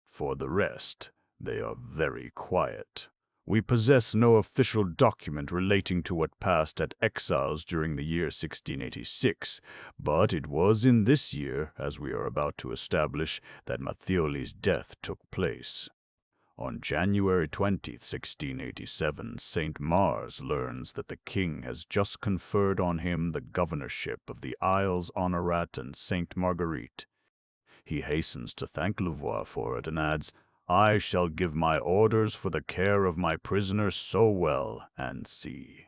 For the rest, they are very quiet. We possess no official document relating to what passed at exiles during the year 1686, but it was in this year, as we are about to establish, that Matthioli's death took place. On January 20, 1687, Saint-Mars learns that the king has just conferred on him the governorship of the Isles Honorat and Sainte Marguerite. He hastens to thank Louvois for it and adds, 'I shall give my orders for the care of my prisoners so well, and see.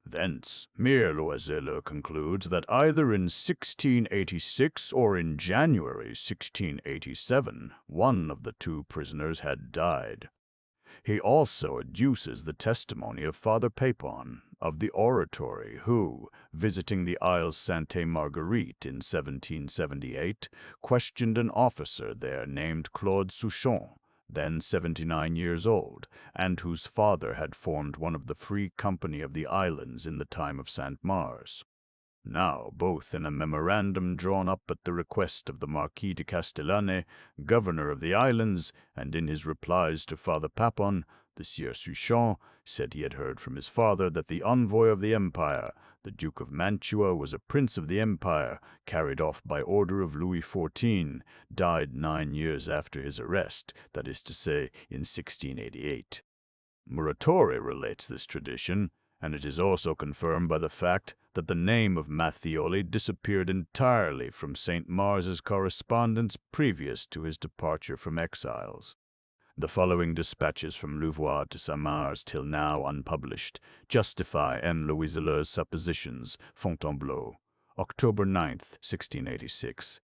Thence, mere Loiseur concludes that either in 1686 or in January 1687, one of the two prisoners had died. He also adduces the testimony of Father Papon, of the Oratory, who, visiting the Isles Sainte Marguerite in 1778, questioned an officer there named Claude Souchon, then 79 years old, and whose father had formed one of the Free Company of the Islands in the time of Saint-Mars. Now, both in a memorandum drawn up at the request of the Marquis de Castellane, governor of the islands, and in his replies to Father Papon, the Sieur Souchon said he had heard from his father that the envoy of the empire, the Duke of Mantua, was a prince of the empire, carried off by order of Louis XIV, died 9 years after his arrest, that is to say, in 1688. Muratori relates this tradition, and it is also confirmed by the fact that the name of Matthioli disappeared entirely from Saint-Mars's correspondence previous to his departure from exiles. The following dispatches from Louvois to Saint-Mars, till now unpublished, justify M. Loiseur's suppositions. Fontainebleau, October 9th, 1686.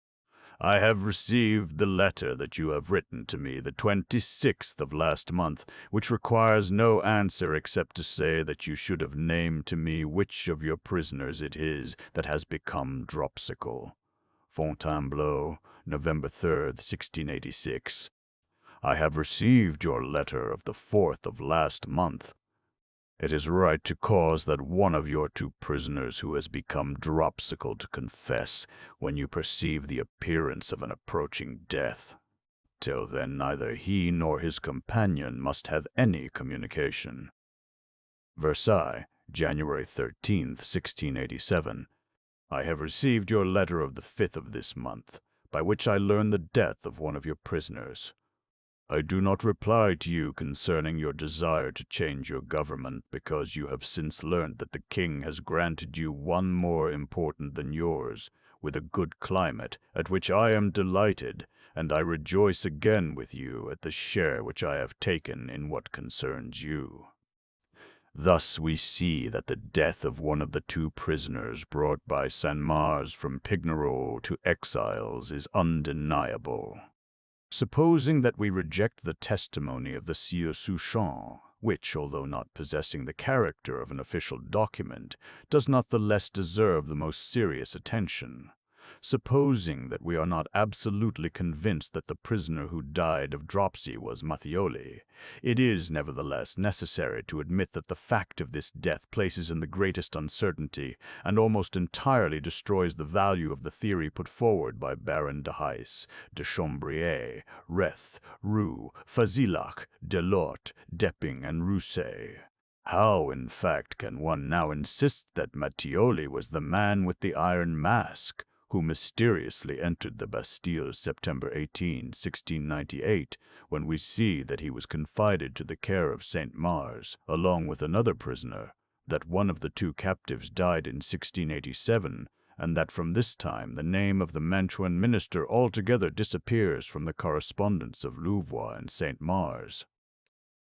I have received the letter that you have written to me the 26th of last month, which requires no answer except to say that you should have named to me which of your prisoners it is that has become dropsical. Fontainebleau, November 3rd, 1686. I have received your letter of the 4th of last month. It is right to cause that one of your two prisoners who has become dropsical to confess when you perceive the appearance of an approaching death. Till then neither he nor his companion must have any communication. Versailles, January 13th, 1687. I have received your letter of the 5th of this month, by which I learn the death of one of your prisoners. I do not reply to you concerning your desire to change your government, because you have since learned that the king has granted you one more important than yours, with a good climate, at which I am delighted, and I rejoice again with you at the share which I have taken in what concerns you. Thus we see that the death of one of the two prisoners brought by Saint-Mars from Pignerol to exiles is undeniable. Supposing that we reject the testimony of the Sieur Souchon, which, although not possessing the character of an official document, does not the less deserve the most serious attention. Supposing that we are not absolutely convinced that the prisoner who died of dropsy was Matthioli, it is nevertheless necessary to admit that the fact of this death places in the greatest uncertainty and almost entirely destroys the value of the theory put forward by Baron de Heiss, de Chambrier, Reth, Roux, Fazillac, Delort, Depping, and Rousset. How, in fact, can one now insist that Matthioli was the man with the iron mask, who mysteriously entered the Bastille September 18, 1698, when we see that he was confided to the care of Saint-Mars, along with another prisoner, that one of the two captives died in 1687, and that from this time the name of the Mantuan minister altogether disappears from the correspondence of Louvois and Saint-Mars?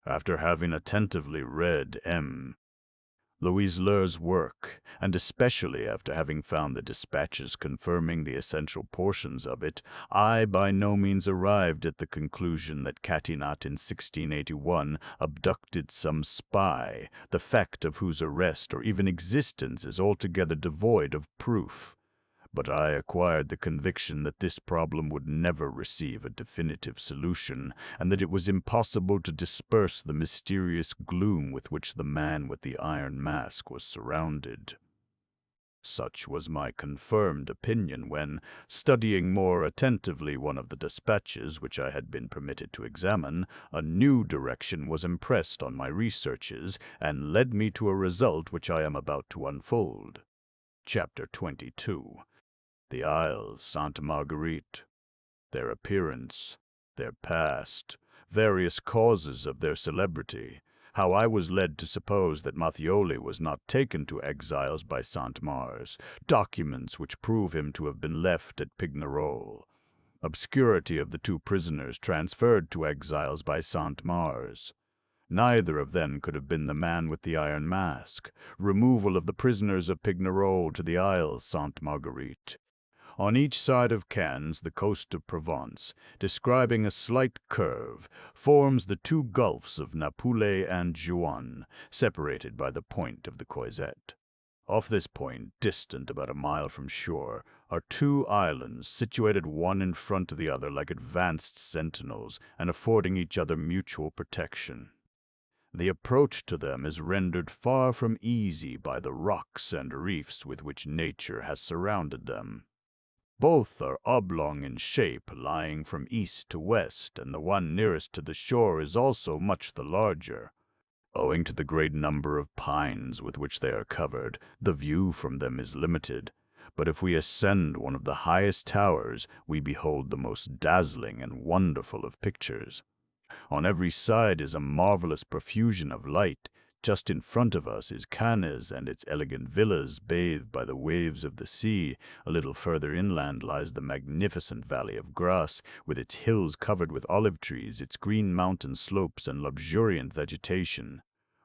After having attentively read M. Louis Leur's work, and especially after having found the dispatches confirming the essential portions of it, I by no means arrived at the conclusion that Catinat in 1681 abducted some spy, the fact of whose arrest or even existence is altogether devoid of proof. But I acquired the conviction that this problem would never receive a definitive solution, and that it was impossible to disperse the mysterious gloom with which the man with the iron mask was surrounded. Such was my confirmed opinion when, studying more attentively one of the dispatches which I had been permitted to examine, a new direction was impressed on my researches and led me to a result which I am about to unfold. Chapter 22. The Isles Sainte Marguerite. Their appearance, their past, various causes of their celebrity, how I was led to suppose that Matthioli was not taken to exiles by Saint-Mars, documents which prove him to have been left at Pignerol, obscurity of the two prisoners transferred to exiles by Saint-Mars. Neither of them could have been the man with the iron mask, removal of the prisoners of Pignerol to the Isles Sainte Marguerite. On each side of Cannes, the coast of Provence, describing a slight curve, forms the two gulfs of Napule and Juan, separated by the point of the Croisette. Off this point, distant about a mile from shore, are two islands situated one in front of the other like advanced sentinels and affording each other mutual protection. The approach to them is rendered far from easy by the rocks and reefs with which nature has surrounded them. Both are oblong in shape, lying from east to west, and the one nearest to the shore is also much the larger. Owing to the great number of pines with which they are covered, the view from them is limited, but if we ascend one of the highest towers, we behold the most dazzling and wonderful of pictures. On every side is a marvelous profusion of light. Just in front of us is Cannes and its elegant villas bathed by the waves of the sea. A little further inland lies the magnificent valley of Grasse, with its hills covered with olive trees, its green mountain slopes and luxuriant vegetation.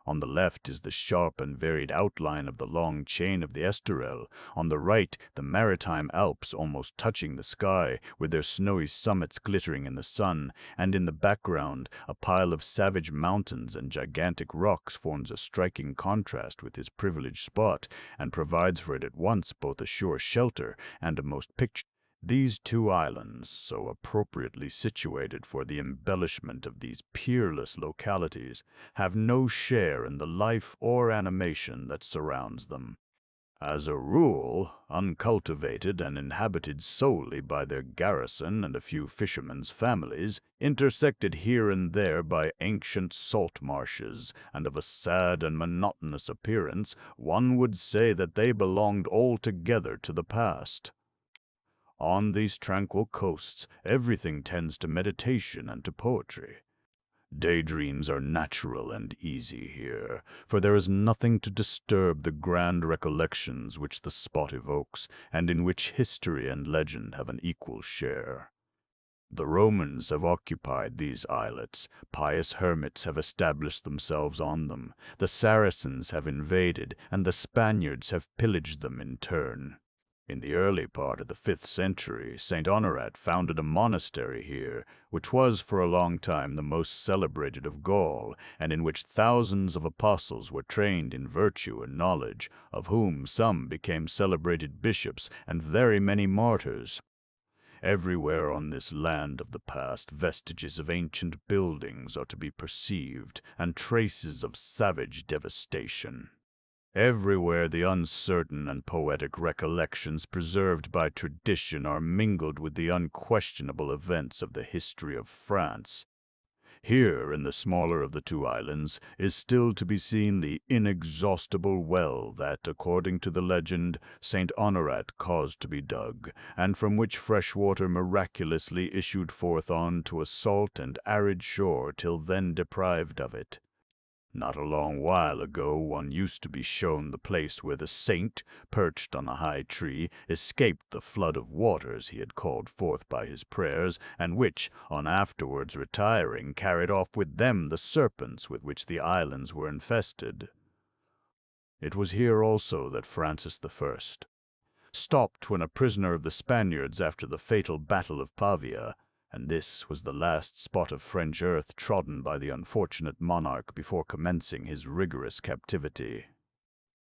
On the left is the sharp and varied outline of the long chain of the Esterel. On the right, the maritime Alps almost touching the sky, with their snowy summits glittering in the sun, and in the background, a pile of savage mountains and gigantic rocks forms a striking contrast with this privileged spot, and provides for it at once both a sure shelter and a most picturesque. These two islands, so appropriately situated for the embellishment of these peerless localities, have no share in the life or animation that surrounds them. As a rule, uncultivated and inhabited solely by their garrison and a few fishermen's families, intersected here and there by ancient salt marshes, and of a sad and monotonous appearance, one would say that they belonged altogether to the past. On these tranquil coasts, everything tends to meditation and to poetry. Daydreams are natural and easy here, for there is nothing to disturb the grand recollections which the spot evokes, and in which history and legend have an equal share. The Romans have occupied these islets, pious hermits have established themselves on them, the Saracens have invaded, and the Spaniards have pillaged them in turn. In the early part of the 5th century, St. Honorat founded a monastery here, which was for a long time the most celebrated of Gaul, and in which thousands of apostles were trained in virtue and knowledge, of whom some became celebrated bishops and very many martyrs. Everywhere on this land of the past, vestiges of ancient buildings are to be perceived, and traces of savage devastation. Everywhere the uncertain and poetic recollections preserved by tradition are mingled with the unquestionable events of the history of France. Here, in the smaller of the two islands, is still to be seen the inexhaustible well that, according to the legend, St. Honorat caused to be dug, and from which fresh water miraculously issued forth on to a salt and arid shore till then deprived of it. Not a long while ago one used to be shown the place where the saint, perched on a high tree, escaped the flood of waters he had called forth by his prayers, and which, on afterwards retiring, carried off with them the serpents with which the islands were infested. It was here also that Francis I stopped when a prisoner of the Spaniards after the fatal Battle of Pavia, and this was the last spot of French earth trodden by the unfortunate monarch before commencing his rigorous captivity.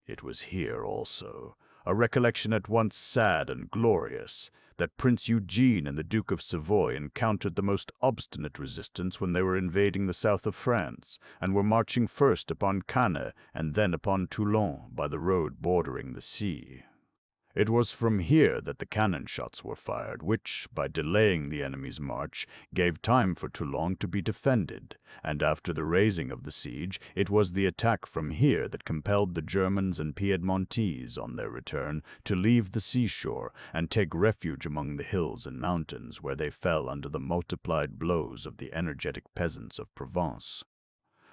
It was here also, a recollection at once sad and glorious, that Prince Eugene and the Duke of Savoy encountered the most obstinate resistance when they were invading the south of France, and were marching first upon Cannes and then upon Toulon by the road bordering the sea. It was from here that the cannon shots were fired, which, by delaying the enemy's march, gave time for Toulon to be defended, and after the raising of the siege, it was the attack from here that compelled the Germans and Piedmontese, on their return, to leave the seashore and take refuge among the hills and mountains, where they fell under the multiplied blows of the energetic peasants of Provence.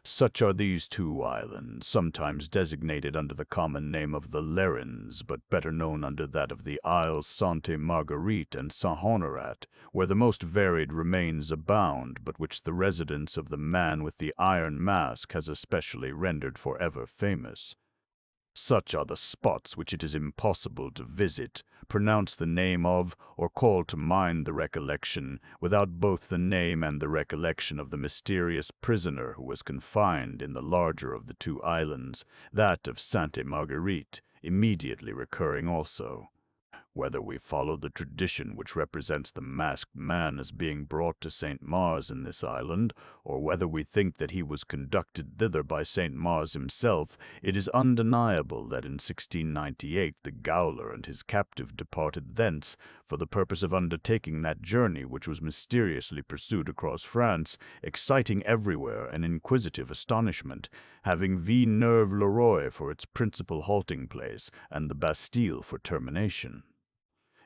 Such are these two islands, sometimes designated under the common name of the Lerins, but better known under that of the Isles Sainte Marguerite and Saint Honorat, where the most varied remains abound, but which the residence of the man with the iron mask has especially rendered forever famous. Such are the spots which it is impossible to visit, pronounce the name of, or call to mind the recollection, without both the name and the recollection of the mysterious prisoner who was confined in the larger of the two islands, that of Sainte Marguerite, immediately recurring also. Whether we follow the tradition which represents the masked man as being brought to St. Mars in this island, or whether we think that he was conducted thither by St. Mars himself, it is undeniable that in 1698 the gaoler and his captive departed thence for the purpose of undertaking that journey which was mysteriously pursued across France, exciting everywhere an inquisitive astonishment, having Villeneuve-le-Roi for its principal halting place and the Bastille for termination.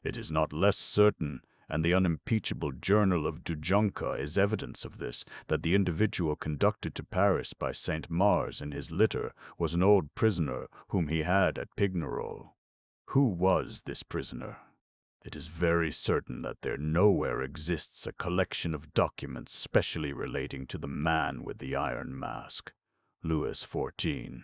It is not less certain, and the unimpeachable journal of Dujonca is evidence of this, that the individual conducted to Paris by St. Mars in his litter was an old prisoner whom he had at Pignerol. Who was this prisoner? It is very certain that there nowhere exists a collection of documents specially relating to the man with the iron mask. Louis XIV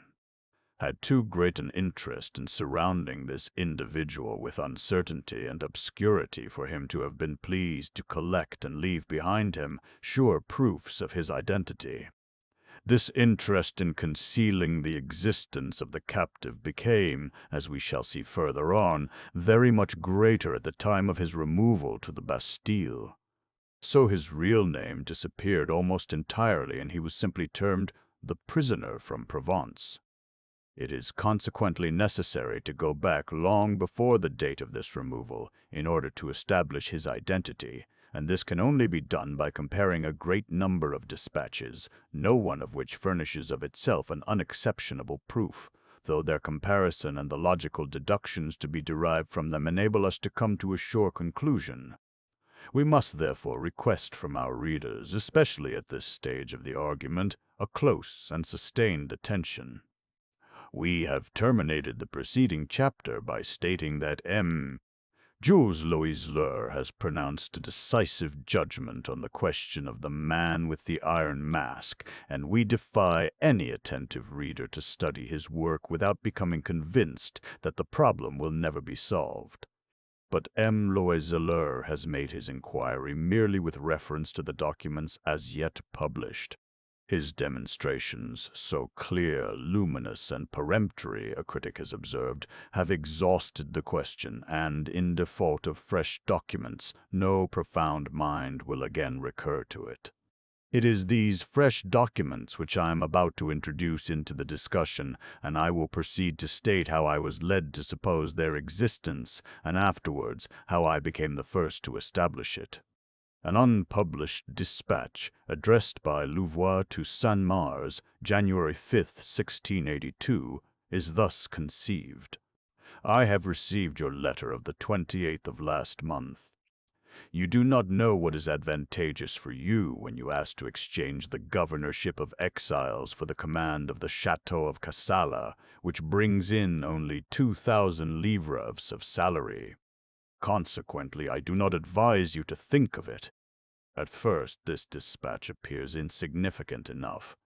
had too great an interest in surrounding this individual with uncertainty and obscurity for him to have been pleased to collect and leave behind him sure proofs of his identity. This interest in concealing the existence of the captive became, as we shall see further on, very much greater at the time of his removal to the Bastille. So his real name disappeared almost entirely, and he was simply termed the prisoner from Provence. It is consequently necessary to go back long before the date of this removal in order to establish his identity, and this can only be done by comparing a great number of dispatches, no one of which furnishes of itself an unexceptionable proof, though their comparison and the logical deductions to be derived from them enable us to come to a sure conclusion. We must therefore request from our readers, especially at this stage of the argument, a close and sustained attention. We have terminated the preceding chapter by stating that Jules Loiseleur has pronounced a decisive judgment on the question of the man with the iron mask, and we defy any attentive reader to study his work without becoming convinced that the problem will never be solved. But Loiseleur has made his inquiry merely with reference to the documents as yet published. His demonstrations, so clear, luminous, and peremptory, a critic has observed, have exhausted the question, and, in default of fresh documents, no profound mind will again recur to it. It is these fresh documents which I am about to introduce into the discussion, and I will proceed to state how I was led to suppose their existence, and afterwards how I became the first to establish it. An unpublished dispatch addressed by Louvois to Saint-Mars, January 5, 1682, is thus conceived. I have received your letter of the 28th of last month. You do not know what is advantageous for you when you ask to exchange the governorship of exiles for the command of the Chateau of Kassala, which brings in only 2,000 livres of salary. Consequently, I do not advise you to think of it. At first, this dispatch appears insignificant enough.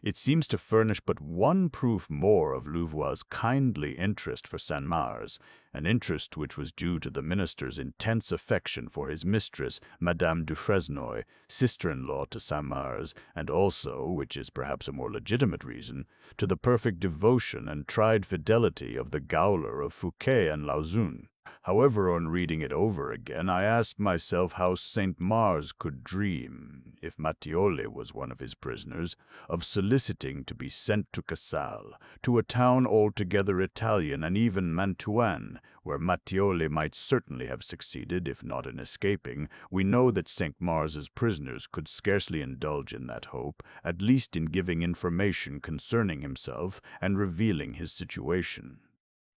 It seems to furnish but one proof more of Louvois' kindly interest for Saint-Mars, an interest which was due to the minister's intense affection for his mistress, Madame Dufresnoy, sister-in-law to Saint-Mars, and also, which is perhaps a more legitimate reason, to the perfect devotion and tried fidelity of the gaoler of Fouquet and Lauzun. However, on reading it over again, I asked myself how Saint-Mars could dream, if Matthioli was one of his prisoners, of soliciting to be sent to Cassale, to a town altogether Italian, and even Mantuan, where Matthioli might certainly have succeeded, if not in escaping. We know that Saint-Mars's prisoners could scarcely indulge in that hope, at least in giving information concerning himself and revealing his situation.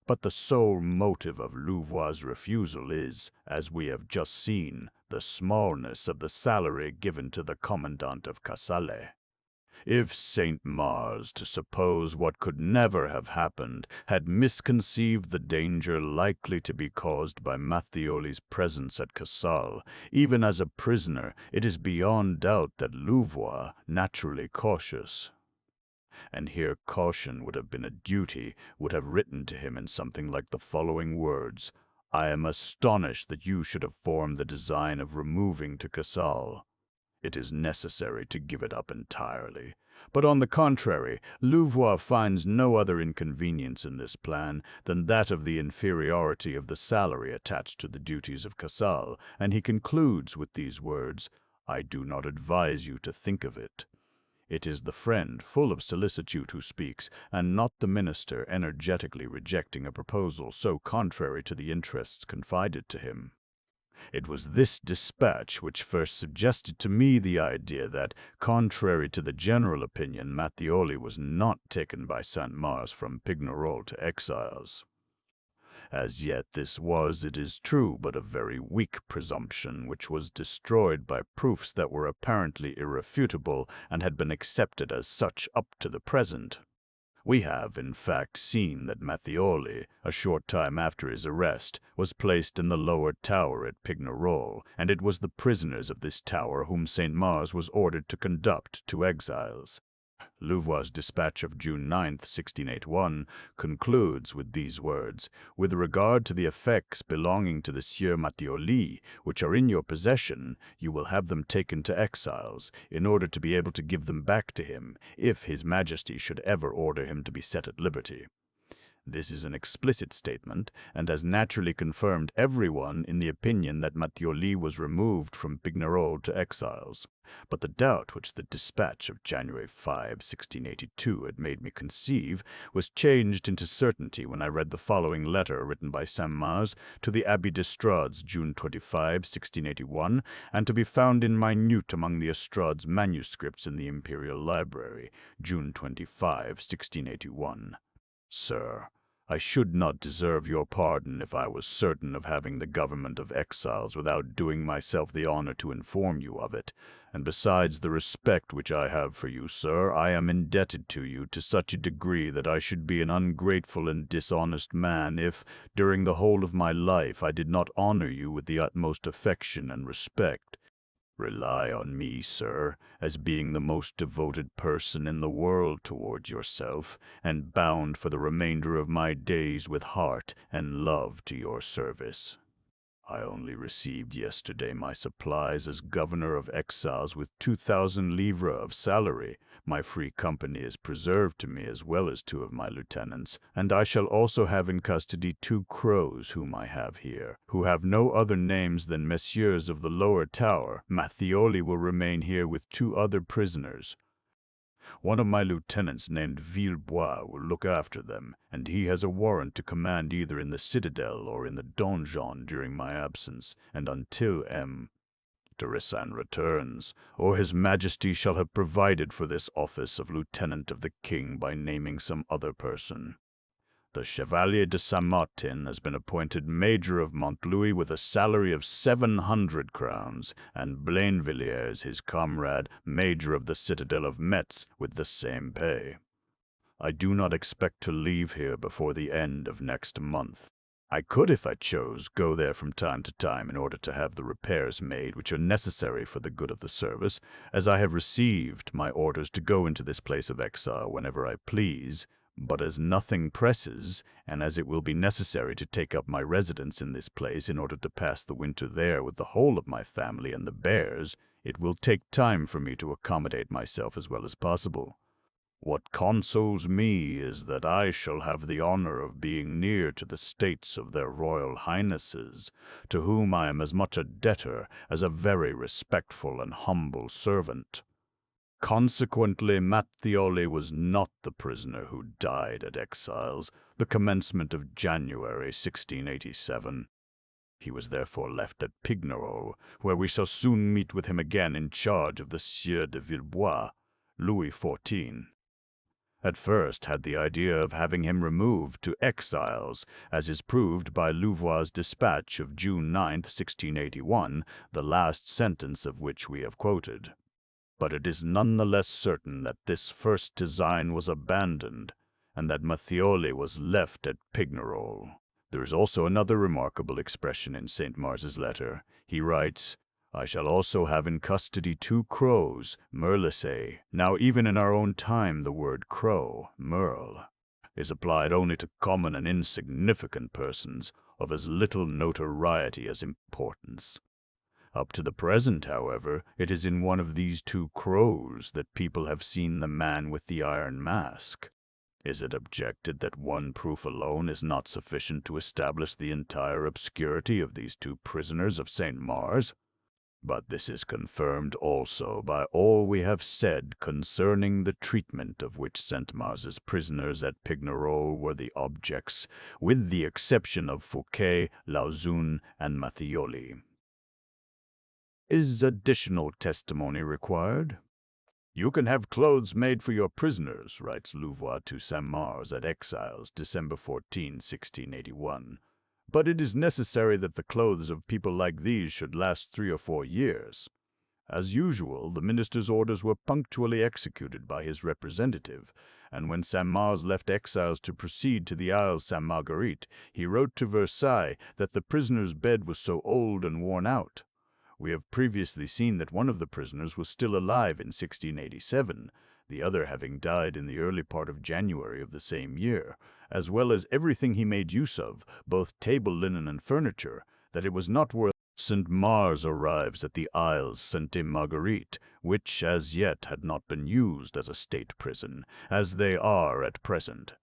But the sole motive of Louvois' refusal is, as we have just seen, the smallness of the salary given to the commandant of Cassale. If Saint-Mars, to suppose what could never have happened, had misconceived the danger likely to be caused by Matthioli's presence at Cassale, even as a prisoner, it is beyond doubt that Louvois, naturally cautious, and here caution would have been a duty, would have written to him in something like the following words: "I am astonished that you should have formed the design of removing to Cassale. It is necessary to give it up entirely." But on the contrary, Louvois finds no other inconvenience in this plan than that of the inferiority of the salary attached to the duties of Cassale, and he concludes with these words: "I do not advise you to think of it." It is the friend, full of solicitude, who speaks, and not the minister energetically rejecting a proposal so contrary to the interests confided to him. It was this dispatch which first suggested to me the idea that, contrary to the general opinion, Matthioli was not taken by Saint-Mars from Pignerol to exiles. As yet this was, it is true, but a very weak presumption, which was destroyed by proofs that were apparently irrefutable and had been accepted as such up to the present. We have, in fact, seen that Matthioli, a short time after his arrest, was placed in the lower tower at Pignerol, and it was the prisoners of this tower whom Saint-Mars was ordered to conduct to exiles. Louvois' dispatch of June 9, 1681, concludes with these words: "With regard to the effects belonging to the Sieur Matthioli, which are in your possession, you will have them taken to exiles, in order to be able to give them back to him, if His Majesty should ever order him to be set at liberty." This is an explicit statement, and has naturally confirmed everyone in the opinion that Matthioli was removed from Pignerol to exiles. But the doubt which the dispatch of January 5, 1682 had made me conceive was changed into certainty when I read the following letter written by Saint-Mars to the Abbé d'Estrades, June 25, 1681, and to be found in minute among the Estrades manuscripts in the Imperial Library, June 25, 1681. "Sir, I should not deserve your pardon if I was certain of having the government of exiles without doing myself the honor to inform you of it, and besides the respect which I have for you, sir, I am indebted to you to such a degree that I should be an ungrateful and dishonest man if, during the whole of my life, I did not honor you with the utmost affection and respect. Rely on me, sir, as being the most devoted person in the world towards yourself, and bound for the remainder of my days with heart and love to your service. I only received yesterday my supplies as governor of exiles with 2,000 livres of salary. My free company is preserved to me as well as 2 of my lieutenants, and I shall also have in custody 2 crows whom I have here, who have no other names than messieurs of the lower tower. Matthioli will remain here with 2 other prisoners. One of my lieutenants named Villebois will look after them, and he has a warrant to command either in the citadel or in the donjon during my absence, and until M. de Rissan returns, or His Majesty shall have provided for this office of lieutenant of the king by naming some other person. The Chevalier de Saint-Martin has been appointed Major of Montlouis with a salary of 700 crowns, and Blainvilliers, his comrade, Major of the citadel of Metz, with the same pay. I do not expect to leave here before the end of next month. I could, if I chose, go there from time to time in order to have the repairs made which are necessary for the good of the service, as I have received my orders to go into this place of exile whenever I please. But as nothing presses, and as it will be necessary to take up my residence in this place in order to pass the winter there with the whole of my family and the bears, it will take time for me to accommodate myself as well as possible. What consoles me is that I shall have the honor of being near to the states of their royal highnesses, to whom I am as much a debtor as a very respectful and humble servant. Consequently, Matthioli was not the prisoner who died at exiles, the commencement of January 1687. He was therefore left at Pignerol, where we shall soon meet with him again in charge of the Sieur de Villebois, Louis XIV. At first had the idea of having him removed to exiles, as is proved by Louvois' dispatch of June 9, 1681, the last sentence of which we have quoted. But it is none the less certain that this first design was abandoned, and that Matthioli was left at Pignerol. There is also another remarkable expression in St. Mars's letter. He writes, "I shall also have in custody 2 crows, merlesay." Now even in our own time the word crow, merle, is applied only to common and insignificant persons of as little notoriety as importance. Up to the present, however, it is in one of these 2 crows that people have seen the man with the iron mask. Is it objected that one proof alone is not sufficient to establish the entire obscurity of these 2 prisoners of St. Mars? But this is confirmed also by all we have said concerning the treatment of which St. Mars's prisoners at Pignerol were the objects, with the exception of Fouquet, Lauzun, and Matthioli. Is additional testimony required? "You can have clothes made for your prisoners," writes Louvois to Saint-Mars at Exiles, December 14, 1681. "But it is necessary that the clothes of people like these should last 3 or 4 years." As usual, the minister's orders were punctually executed by his representative, and when Saint-Mars left Exiles to proceed to the Isle Sainte-Marguerite, he wrote to Versailles that the prisoner's bed was so old and worn out. We have previously seen that one of the prisoners was still alive in 1687, the other having died in the early part of January of the same year, as well as everything he made use of, both table linen and furniture, that it was not worth. St. Mars arrives at the Isles Sainte Marguerite, which as yet had not been used as a state prison, as they are at present.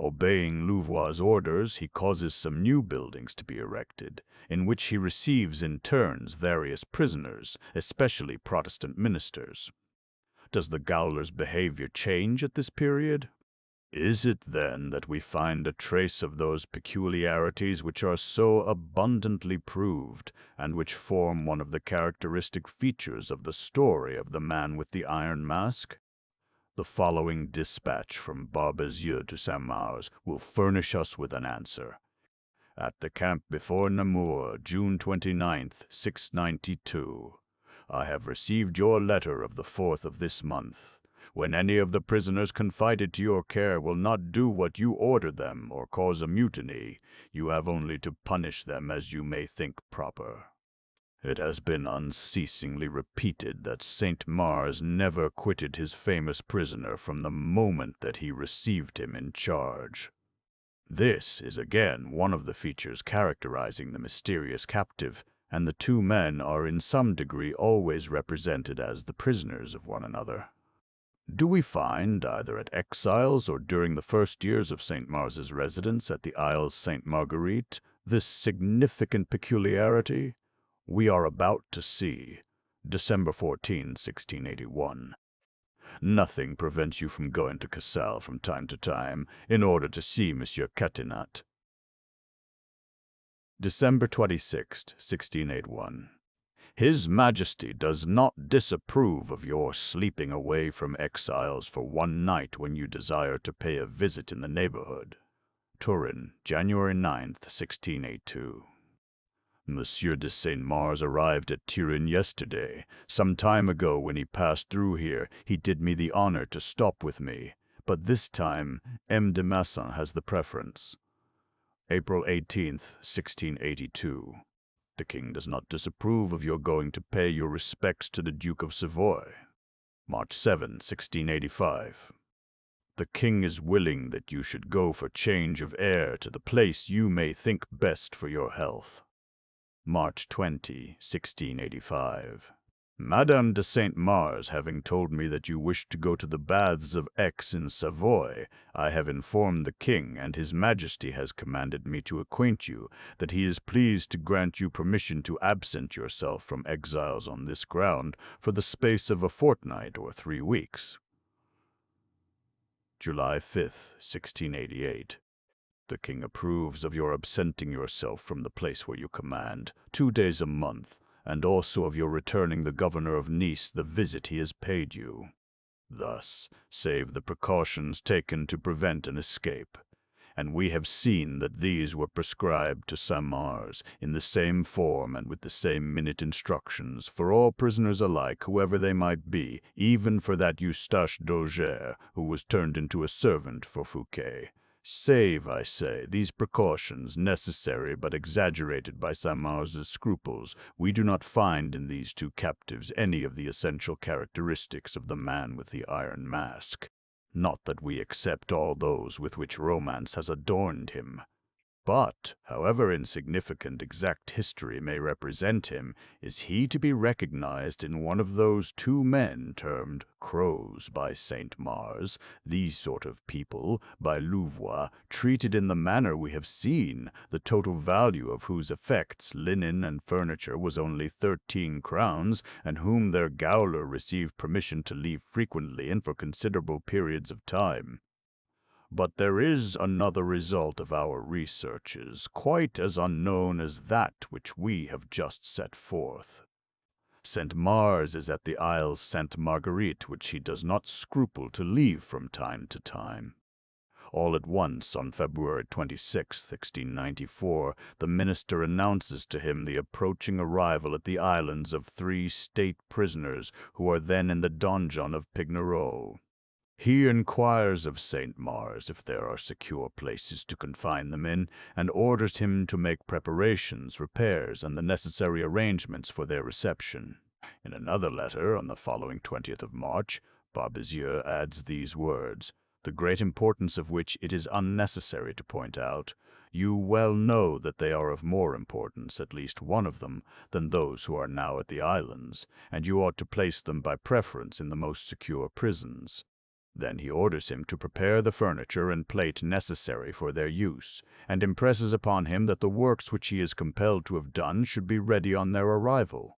Obeying Louvois' orders, he causes some new buildings to be erected, in which he receives in turns various prisoners, especially Protestant ministers. Does the gaoler's behavior change at this period? Is it then that we find a trace of those peculiarities which are so abundantly proved, and which form one of the characteristic features of the story of the man with the iron mask? The following dispatch from Barbezieux to Saint-Mars will furnish us with an answer. At the camp before Namur, June 29th, 692. I have received your letter of the 4th of this month. When any of the prisoners confided to your care will not do what you order them or cause a mutiny, you have only to punish them as you may think proper. It has been unceasingly repeated that Saint Mars never quitted his famous prisoner from the moment that he received him in charge. This is again one of the features characterizing the mysterious captive, and the two men are in some degree always represented as the prisoners of one another. Do we find, either at exiles or during the first years of Saint Mars's residence at the Isles Sainte Marguerite, this significant peculiarity? We are about to see. December 14, 1681. Nothing prevents you from going to Cassel from time to time in order to see Monsieur Catinat. December 26, 1681. His Majesty does not disapprove of your sleeping away from exiles for one night when you desire to pay a visit in the neighborhood. Turin, January 9th, 1682. Monsieur de Saint-Mars arrived at Turin yesterday. Some time ago when he passed through here, he did me the honor to stop with me, but this time M. de Massin has the preference. April 18th, 1682. The king does not disapprove of your going to pay your respects to the Duke of Savoy. March 7, 1685. The king is willing that you should go for change of air to the place you may think best for your health. March 20, 1685. Madame de Saint-Mars having told me that you wished to go to the baths of Aix in Savoy, I have informed the king, and his Majesty has commanded me to acquaint you that he is pleased to grant you permission to absent yourself from exiles on this ground for the space of a fortnight or 3 weeks. July 5th, 1688. The king approves of your absenting yourself from the place where you command, 2 days a month, and also of your returning the governor of Nice the visit he has paid you. Thus, save the precautions taken to prevent an escape, and we have seen that these were prescribed to Saint-Mars in the same form and with the same minute instructions for all prisoners alike, whoever they might be, even for that Eustache d'Auger, who was turned into a servant for Fouquet. Save, I say, these precautions, necessary but exaggerated by Saint-Mars's scruples, we do not find in these two captives any of the essential characteristics of the man with the iron mask. Not that we accept all those with which romance has adorned him. But, however insignificant exact history may represent him, is he to be recognized in one of those two men termed crows by Saint Mars, these sort of people, by Louvois, treated in the manner we have seen, the total value of whose effects, linen and furniture, was only 13 crowns, and whom their gaoler received permission to leave frequently and for considerable periods of time. But there is another result of our researches, quite as unknown as that which we have just set forth. Saint Mars is at the Isles Sainte Marguerite, which he does not scruple to leave from time to time. All at once, on February 26, 1694, the minister announces to him the approaching arrival at the islands of 3 state prisoners who are then in the donjon of Pignerol. He inquires of Saint Mars if there are secure places to confine them in, and orders him to make preparations, repairs, and the necessary arrangements for their reception. In another letter, on the following 20th of March, Barbezieux adds these words, the great importance of which it is unnecessary to point out. You well know that they are of more importance, at least one of them, than those who are now at the islands, and you ought to place them by preference in the most secure prisons. Then he orders him to prepare the furniture and plate necessary for their use, and impresses upon him that the works which he is compelled to have done should be ready on their arrival.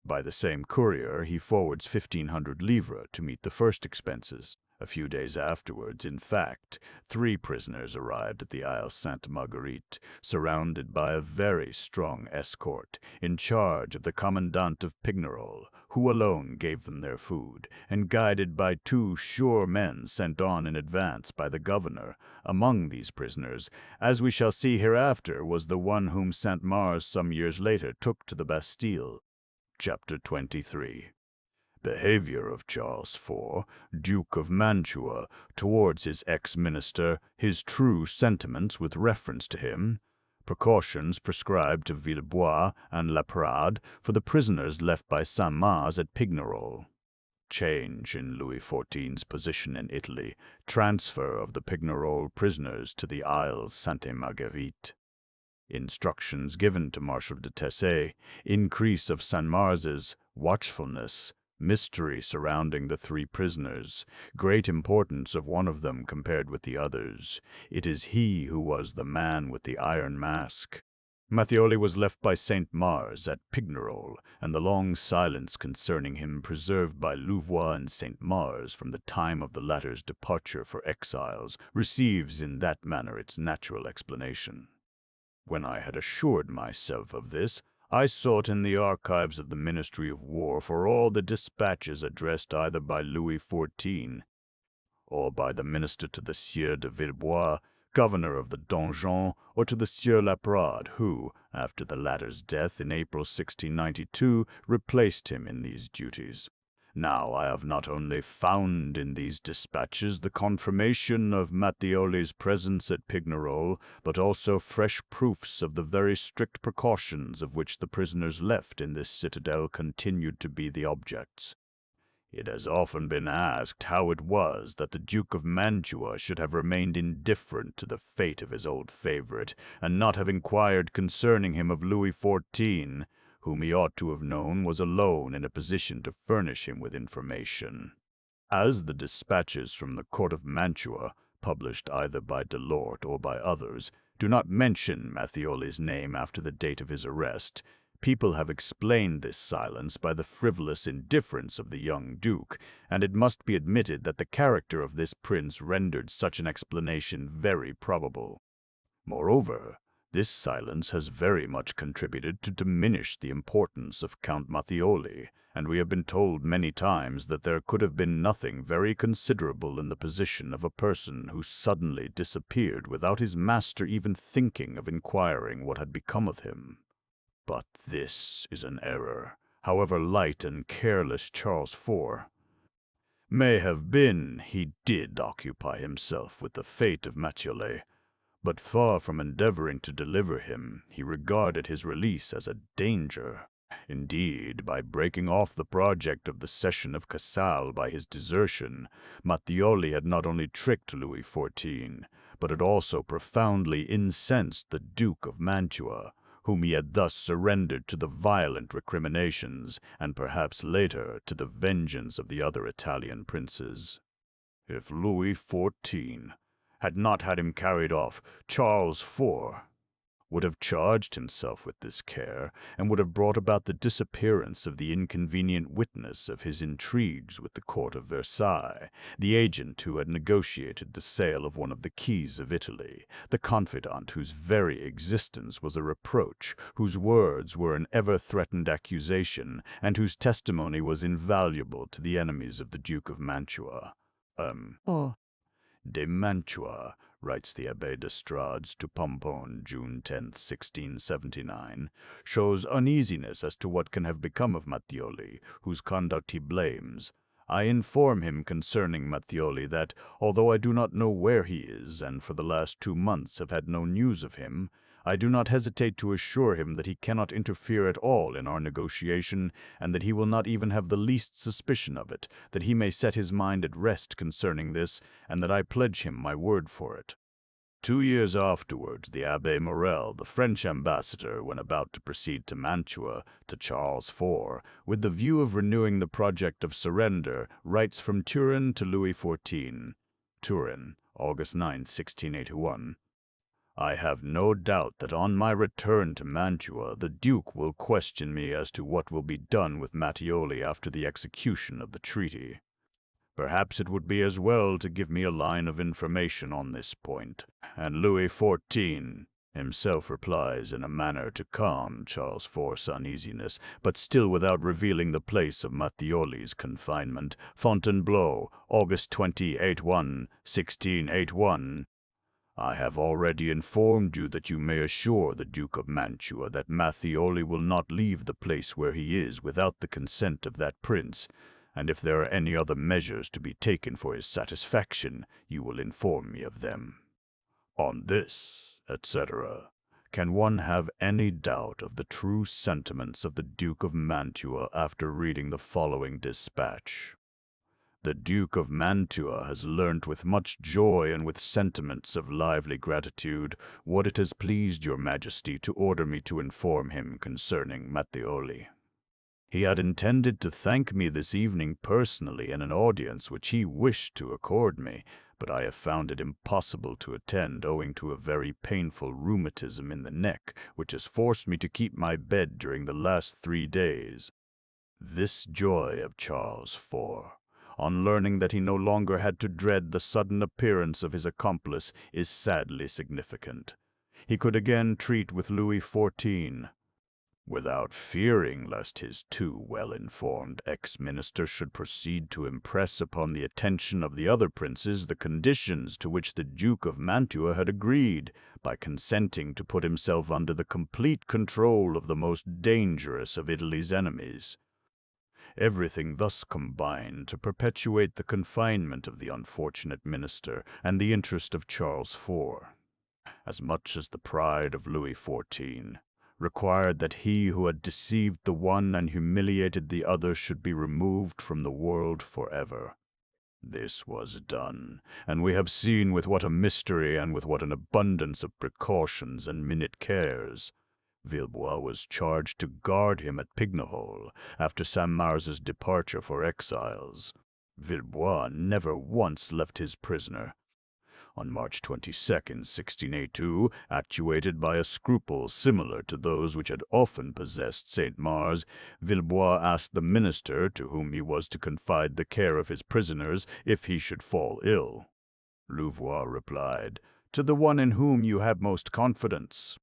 By the same courier he forwards 1,500 livres to meet the first expenses. A few days afterwards, in fact, 3 prisoners arrived at the Isle Sainte-Marguerite, surrounded by a very strong escort, in charge of the commandant of Pignerol, who alone gave them their food, and guided by 2 sure men sent on in advance by the governor. Among these prisoners, as we shall see hereafter, was the one whom Saint-Mars some years later took to the Bastille. Chapter 23. Behavior of Charles IV, Duke of Mantua, towards his ex-minister, his true sentiments with reference to him, precautions prescribed to Villebois and Laprade for the prisoners left by Saint-Mars at Pignerol, change in Louis XIV's position in Italy, transfer of the Pignerol prisoners to the Isle Sainte-Marguerite, instructions given to Marshal de Tessé, increase of Saint-Mars's watchfulness, mystery surrounding the 3 prisoners, great importance of one of them compared with the others. It is he who was the man with the iron mask. Matthioli was left by Saint-Mars at Pignerol, and the long silence concerning him preserved by Louvois and Saint-Mars from the time of the latter's departure for exiles receives in that manner its natural explanation. When I had assured myself of this, I sought in the archives of the Ministry of War for all the dispatches addressed either by Louis XIV or by the minister to the Sieur de Villebois, governor of the Donjon, or to the Sieur Laprade, who, after the latter's death in April 1692, replaced him in these duties. Now I have not only found in these dispatches the confirmation of Matthioli's presence at Pignerol, but also fresh proofs of the very strict precautions of which the prisoners left in this citadel continued to be the objects. It has often been asked how it was that the Duke of Mantua should have remained indifferent to the fate of his old favorite, and not have inquired concerning him of Louis XIV, whom he ought to have known was alone in a position to furnish him with information. As the dispatches from the court of Mantua, published either by Delort or by others, do not mention Matthioli's name after the date of his arrest, people have explained this silence by the frivolous indifference of the young duke, and it must be admitted that the character of this prince rendered such an explanation very probable. Moreover, this silence has very much contributed to diminish the importance of Count Matthioli, and we have been told many times that there could have been nothing very considerable in the position of a person who suddenly disappeared without his master even thinking of inquiring what had become of him. But this is an error, however light and careless Charles IV may have been. He did occupy himself with the fate of Matthioli, but far from endeavoring to deliver him, he regarded his release as a danger. Indeed, by breaking off the project of the cession of Casale by his desertion, Matthioli had not only tricked Louis XIV, but had also profoundly incensed the Duke of Mantua, whom he had thus surrendered to the violent recriminations, and perhaps later to the vengeance of the other Italian princes. If Louis XIV had not had him carried off, Charles IV would have charged himself with this care, and would have brought about the disappearance of the inconvenient witness of his intrigues with the court of Versailles, the agent who had negotiated the sale of one of the keys of Italy, the confidant whose very existence was a reproach, whose words were an ever-threatened accusation, and whose testimony was invaluable to the enemies of the Duke of Mantua. De Mantua, writes the Abbé d'Estrades to Pomponne, June 10, 1679, shows uneasiness as to what can have become of Matthioli, whose conduct he blames. I inform him concerning Matthioli that, although I do not know where he is, and for the last 2 months have had no news of him, I do not hesitate to assure him that he cannot interfere at all in our negotiation, and that he will not even have the least suspicion of it, that he may set his mind at rest concerning this, and that I pledge him my word for it." 2 years afterwards, the Abbé Morel, the French ambassador, when about to proceed to Mantua, to Charles IV, with the view of renewing the project of surrender, writes from Turin to Louis XIV. Turin, August 9, 1681. "I have no doubt that on my return to Mantua the Duke will question me as to what will be done with Mattioli after the execution of the treaty. Perhaps it would be as well to give me a line of information on this point." And Louis XIV himself replies in a manner to calm Charles IV's uneasiness, but still without revealing the place of Mattioli's confinement. Fontainebleau, August 28, 1681. "I have already informed you that you may assure the Duke of Mantua that Mattioli will not leave the place where he is without the consent of that prince, and if there are any other measures to be taken for his satisfaction, you will inform me of them. On this, etc. Can one have any doubt of the true sentiments of the Duke of Mantua after reading the following dispatch? The Duke of Mantua has learnt with much joy and with sentiments of lively gratitude what it has pleased your Majesty to order me to inform him concerning Mattioli. He had intended to thank me this evening personally in an audience which he wished to accord me, but I have found it impossible to attend owing to a very painful rheumatism in the neck, which has forced me to keep my bed during the last 3 days. This joy of Charles IV, on learning that he no longer had to dread the sudden appearance of his accomplice, is sadly significant. He could again treat with Louis XIV, without fearing lest his too well-informed ex-minister should proceed to impress upon the attention of the other princes the conditions to which the Duke of Mantua had agreed, by consenting to put himself under the complete control of the most dangerous of Italy's enemies. Everything thus combined to perpetuate the confinement of the unfortunate minister and the interest of Charles IV, as much as the pride of Louis XIV required that he who had deceived the one and humiliated the other should be removed from the world forever. This was done, and we have seen with what a mystery and with what an abundance of precautions and minute cares Villebois was charged to guard him at Pignehole after Saint-Mars's departure for exiles. Villebois never once left his prisoner. On March 22, 1682, actuated by a scruple similar to those which had often possessed Saint-Mars, Villebois asked the minister to whom he was to confide the care of his prisoners if he should fall ill. Louvois replied, "To the one in whom you have most confidence."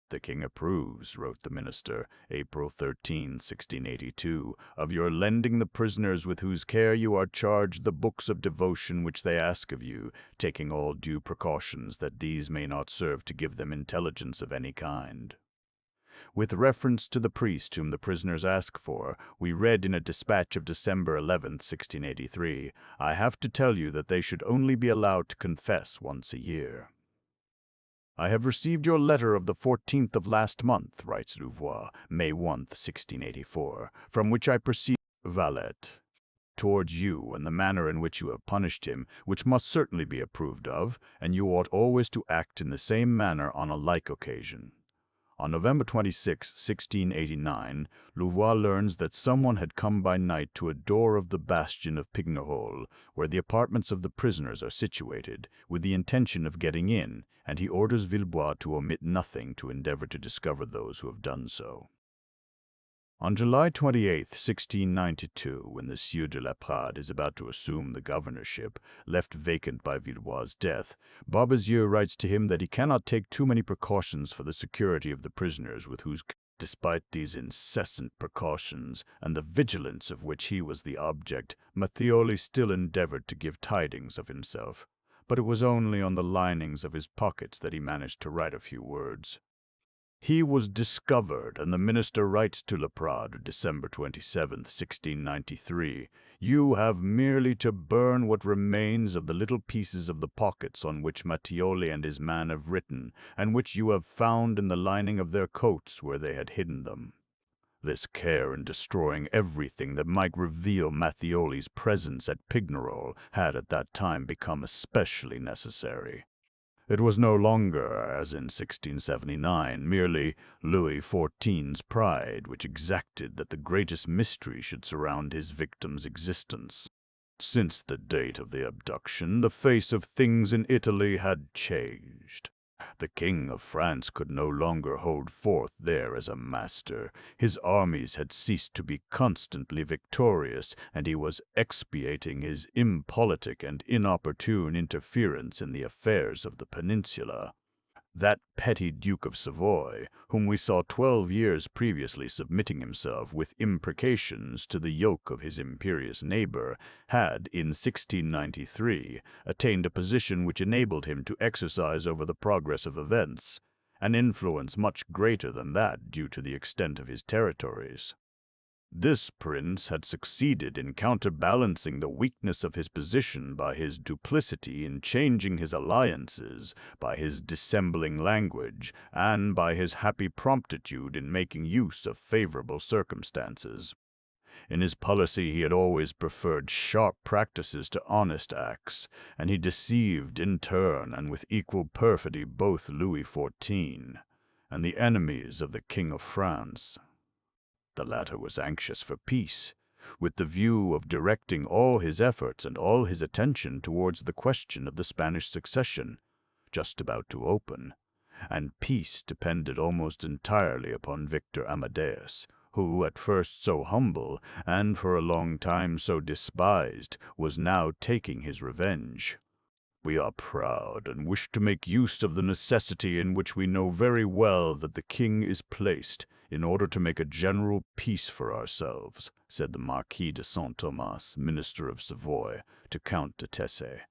"The king approves," wrote the minister, April 13, 1682, "of your lending the prisoners with whose care you are charged the books of devotion which they ask of you, taking all due precautions that these may not serve to give them intelligence of any kind." With reference to the priest whom the prisoners ask for, we read in a dispatch of December 11, 1683, "I have to tell you that they should only be allowed to confess once a year." "I have received your letter of the 14th of last month," writes Louvois, May 1, 1684, "from which I perceive, valet, towards you and the manner in which you have punished him, which must certainly be approved of, and you ought always to act in the same manner on a like occasion." On November 26, 1689, Louvois learns that someone had come by night to a door of the bastion of Pignehole, where the apartments of the prisoners are situated, with the intention of getting in, and he orders Villebois to omit nothing to endeavor to discover those who have done so. On July 28, 1692, when the Sieur de la Prade is about to assume the governorship, left vacant by Villebois' death, Barbezieux writes to him that he cannot take too many precautions for the security of the prisoners with whose despite these incessant precautions, and the vigilance of which he was the object, Mattioli still endeavored to give tidings of himself, but it was only on the linings of his pockets that he managed to write a few words. He was discovered, and the minister writes to Laprade, December 27, 1693, "You have merely to burn what remains of the little pieces of the pockets on which Matthioli and his man have written, and which you have found in the lining of their coats where they had hidden them." This care in destroying everything that might reveal Matthioli's presence at Pignerol had at that time become especially necessary. It was no longer, as in 1679, merely Louis XIV's pride which exacted that the greatest mystery should surround his victim's existence. Since the date of the abduction, the face of things in Italy had changed. The King of France could no longer hold forth there as a master. His armies had ceased to be constantly victorious, and he was expiating his impolitic and inopportune interference in the affairs of the peninsula. That petty Duke of Savoy, whom we saw 12 years previously submitting himself with imprecations to the yoke of his imperious neighbor, had, in 1693, attained a position which enabled him to exercise over the progress of events, an influence much greater than that due to the extent of his territories. This prince had succeeded in counterbalancing the weakness of his position by his duplicity in changing his alliances, by his dissembling language, and by his happy promptitude in making use of favorable circumstances. In his policy he had always preferred sharp practices to honest acts, and he deceived in turn and with equal perfidy both Louis XIV and the enemies of the King of France. The latter was anxious for peace, with the view of directing all his efforts and all his attention towards the question of the Spanish succession, just about to open, and peace depended almost entirely upon Victor Amadeus, who, at first so humble, and for a long time so despised, was now taking his revenge. We are proud and wish to make use of the necessity in which we know very well that the king is placed, in order to make a general peace for ourselves," said the Marquis de Saint-Thomas, minister of Savoy, to Count de Tesse.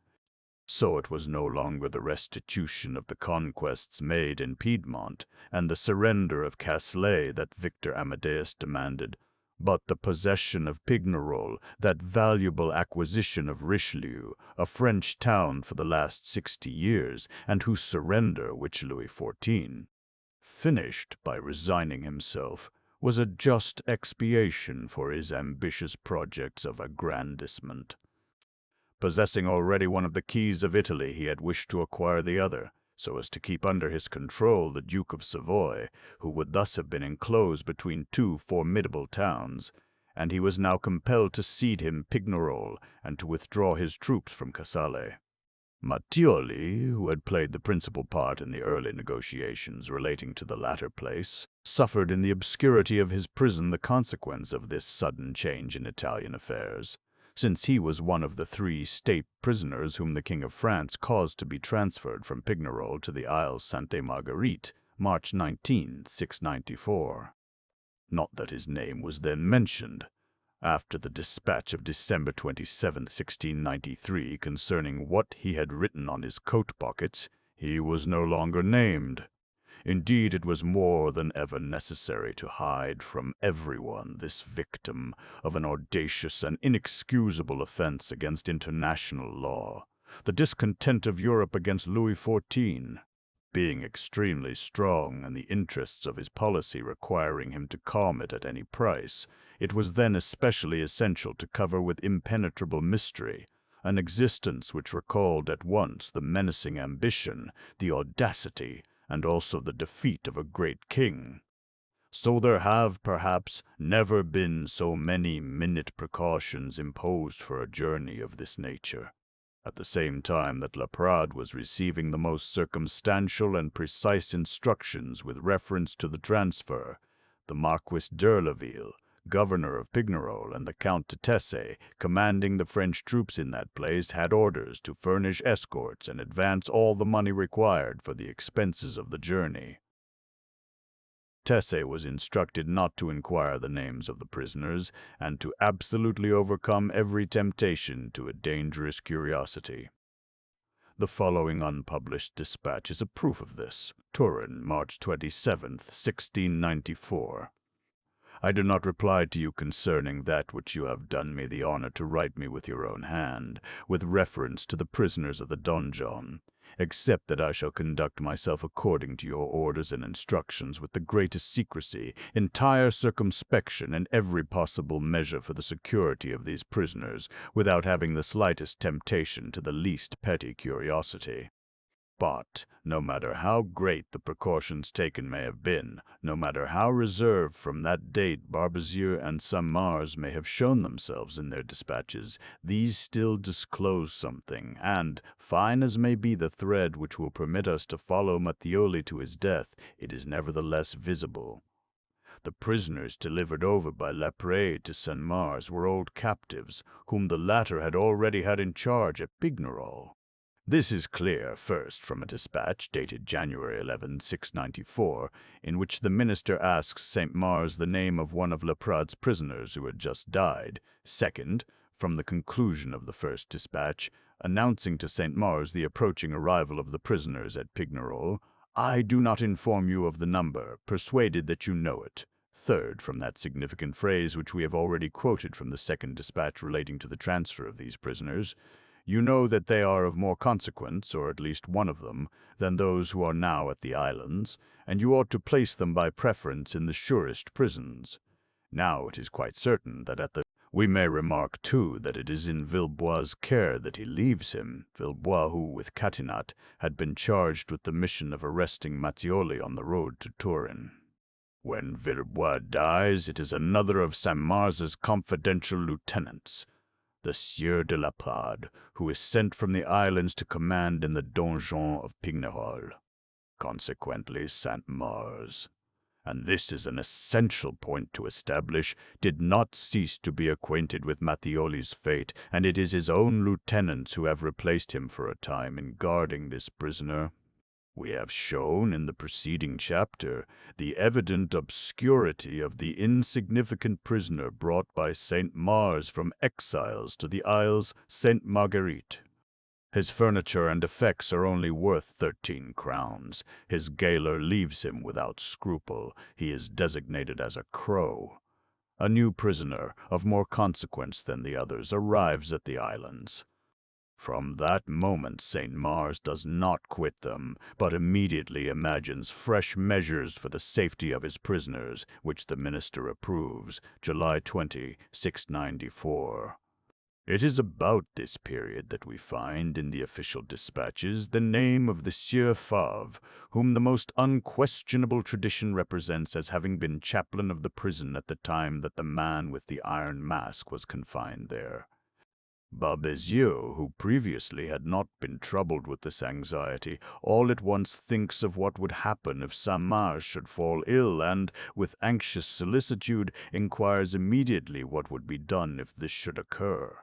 So it was no longer the restitution of the conquests made in Piedmont and the surrender of Caslay that Victor Amadeus demanded, but the possession of Pignerol, that valuable acquisition of Richelieu, a French town for the last 60 years, and whose surrender, which Louis XIV finished by resigning himself, was a just expiation for his ambitious projects of aggrandizement. Possessing already one of the keys of Italy, he had wished to acquire the other, so as to keep under his control the Duke of Savoy, who would thus have been enclosed between two formidable towns, and he was now compelled to cede him Pignerol and to withdraw his troops from Casale. Matthioli, who had played the principal part in the early negotiations relating to the latter place, suffered in the obscurity of his prison the consequence of this sudden change in Italian affairs, since he was one of the 3 state prisoners whom the King of France caused to be transferred from Pignerol to the Isles Sainte Marguerite, March 19, 694. Not that his name was then mentioned. After the dispatch of December 27, 1693, concerning what he had written on his coat pockets, he was no longer named. Indeed, it was more than ever necessary to hide from everyone this victim of an audacious and inexcusable offense against international law, the discontent of Europe against Louis XIV. Being extremely strong and the interests of his policy requiring him to calm it at any price, it was then especially essential to cover with impenetrable mystery an existence which recalled at once the menacing ambition, the audacity, and also the defeat of a great king. So there have, perhaps, never been so many minute precautions imposed for a journey of this nature. At the same time that Laprade was receiving the most circumstantial and precise instructions with reference to the transfer, the Marquis d'Urlaville, governor of Pignerol, and the Count de Tesse, commanding the French troops in that place, had orders to furnish escorts and advance all the money required for the expenses of the journey. Tesse was instructed not to inquire the names of the prisoners, and to absolutely overcome every temptation to a dangerous curiosity. The following unpublished dispatch is a proof of this. Turin, March 27th, 1694. I do not reply to you concerning that which you have done me the honor to write me with your own hand, with reference to the prisoners of the donjon, except that I shall conduct myself according to your orders and instructions with the greatest secrecy, entire circumspection, and every possible measure for the security of these prisoners, without having the slightest temptation to the least petty curiosity. But, no matter how great the precautions taken may have been, no matter how reserved from that date Barbezieux and Saint-Mars may have shown themselves in their dispatches, these still disclose something, and, fine as may be the thread which will permit us to follow Matthioli to his death, it is nevertheless visible. The prisoners delivered over by Lapré to Saint-Mars were old captives, whom the latter had already had in charge at Pignerol. This is clear, first, from a dispatch dated January 11, 694, in which the minister asks Saint-Mars the name of one of Laprade's prisoners who had just died. Second, from the conclusion of the first dispatch, announcing to Saint-Mars the approaching arrival of the prisoners at Pignerol. I do not inform you of the number, persuaded that you know it. Third, from that significant phrase which we have already quoted from the second dispatch relating to the transfer of these prisoners. You know that they are of more consequence, or at least one of them, than those who are now at the islands, and you ought to place them by preference in the surest prisons. Now it is quite certain that we may remark, too, that it is in Villebois' care that he leaves him, Villebois who, with Catinat, had been charged with the mission of arresting Matthioli on the road to Turin. When Villebois dies, it is another of Saint-Mars's confidential lieutenants, the Sieur de Laprade, who is sent from the islands to command in the donjon of Pignerol, consequently Saint-Mars, and this is an essential point to establish, did not cease to be acquainted with Matthioli's fate, and it is his own lieutenants who have replaced him for a time in guarding this prisoner. We have shown in the preceding chapter the evident obscurity of the insignificant prisoner brought by Saint-Mars from exiles to the Isles Sainte Marguerite. His furniture and effects are only worth 13 crowns. His gaoler leaves him without scruple. He is designated as a crow. A new prisoner, of more consequence than the others, arrives at the islands. From that moment Saint-Mars does not quit them, but immediately imagines fresh measures for the safety of his prisoners, which the minister approves, July 20, 694. It is about this period that we find in the official dispatches the name of the Sieur Favre, whom the most unquestionable tradition represents as having been chaplain of the prison at the time that the man with the iron mask was confined there. Barbezieux, who previously had not been troubled with this anxiety, all at once thinks of what would happen if Saint-Mars should fall ill, and, with anxious solicitude, inquires immediately what would be done if this should occur.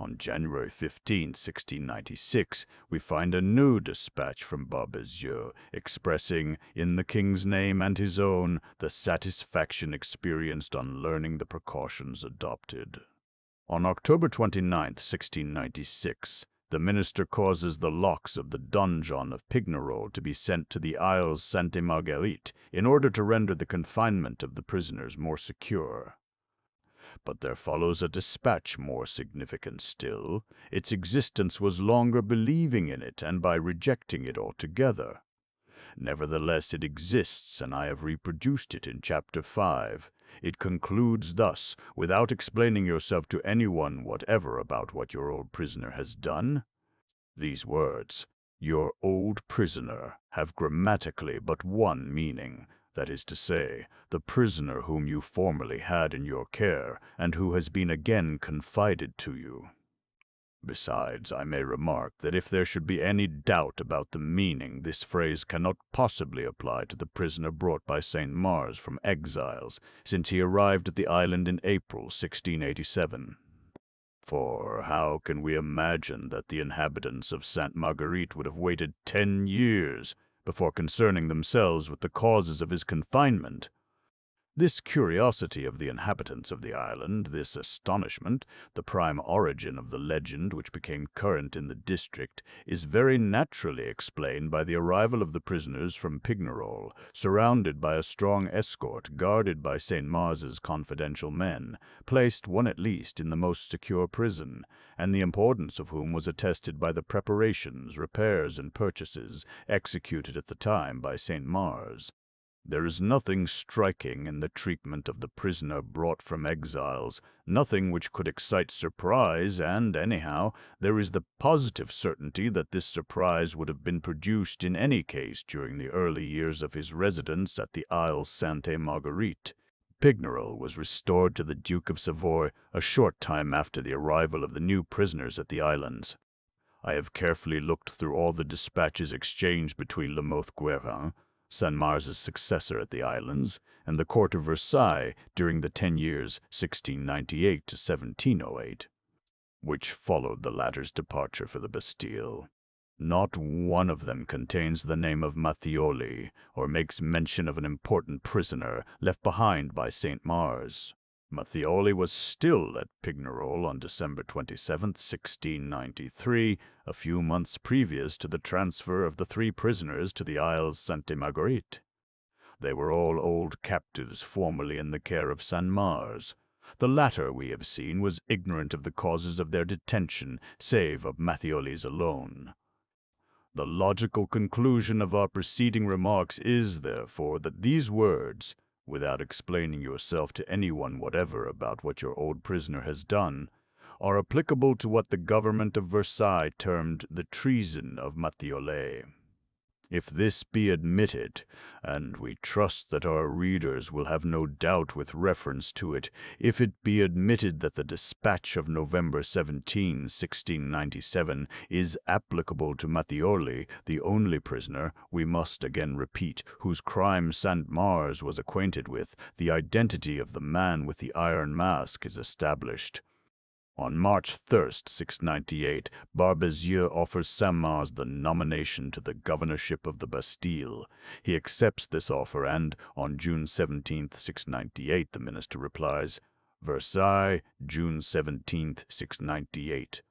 On January 15, 1696, we find a new dispatch from Barbezieux, expressing, in the king's name and his own, the satisfaction experienced on learning the precautions adopted. On October 29, 1696, the minister causes the locks of the donjon of Pignerol to be sent to the Isles Sainte Marguerite in order to render the confinement of the prisoners more secure. But there follows a dispatch more significant still. Its existence was longer believing in it and by rejecting it altogether. Nevertheless, it exists, and I have reproduced it in Chapter 5. It concludes thus, without explaining yourself to anyone whatever about what your old prisoner has done. These words, your old prisoner, have grammatically but one meaning, that is to say, the prisoner whom you formerly had in your care, and who has been again confided to you. Besides, I may remark that if there should be any doubt about the meaning, this phrase cannot possibly apply to the prisoner brought by Saint-Mars from exiles, since he arrived at the island in April 1687. For how can we imagine that the inhabitants of Sainte Marguerite would have waited 10 years before concerning themselves with the causes of his confinement? This curiosity of the inhabitants of the island, this astonishment, the prime origin of the legend which became current in the district, is very naturally explained by the arrival of the prisoners from Pignerol, surrounded by a strong escort guarded by St. Mars's confidential men, placed one at least in the most secure prison, and the importance of whom was attested by the preparations, repairs, and purchases executed at the time by St. Mars. There is nothing striking in the treatment of the prisoner brought from exiles, nothing which could excite surprise, and, anyhow, there is the positive certainty that this surprise would have been produced in any case during the early years of his residence at the Isle Sainte-Marguerite. Pignerol was restored to the Duke of Savoy a short time after the arrival of the new prisoners at the islands. I have carefully looked through all the dispatches exchanged between Le Mothe-Guerin, St. Mars's successor at the islands, and the court of Versailles during the 10 years 1698 to 1708, which followed the latter's departure for the Bastille. Not one of them contains the name of Matthioli, or makes mention of an important prisoner left behind by St. Mars. Matthioli was still at Pignerol on December 27, 1693, a few months previous to the transfer of the 3 prisoners to the Isles Sainte-Marguerite. They were all old captives formerly in the care of St. Mars. The latter, we have seen, was ignorant of the causes of their detention, save of Matthioli's alone. The logical conclusion of our preceding remarks is, therefore, that these words, without explaining yourself to anyone whatever about what your old prisoner has done, are applicable to what the government of Versailles termed the treason of Matthioli. If this be admitted, and we trust that our readers will have no doubt with reference to it, if it be admitted that the dispatch of November 17, 1697, is applicable to Matthioli, the only prisoner, we must again repeat, whose crime St. Mars was acquainted with, the identity of the man with the iron mask is established. On March 1st, 698, Barbezieux offers St. Mars the nomination to the governorship of the Bastille. He accepts this offer and, on June 17, 698, the minister replies, Versailles, June 17, 698.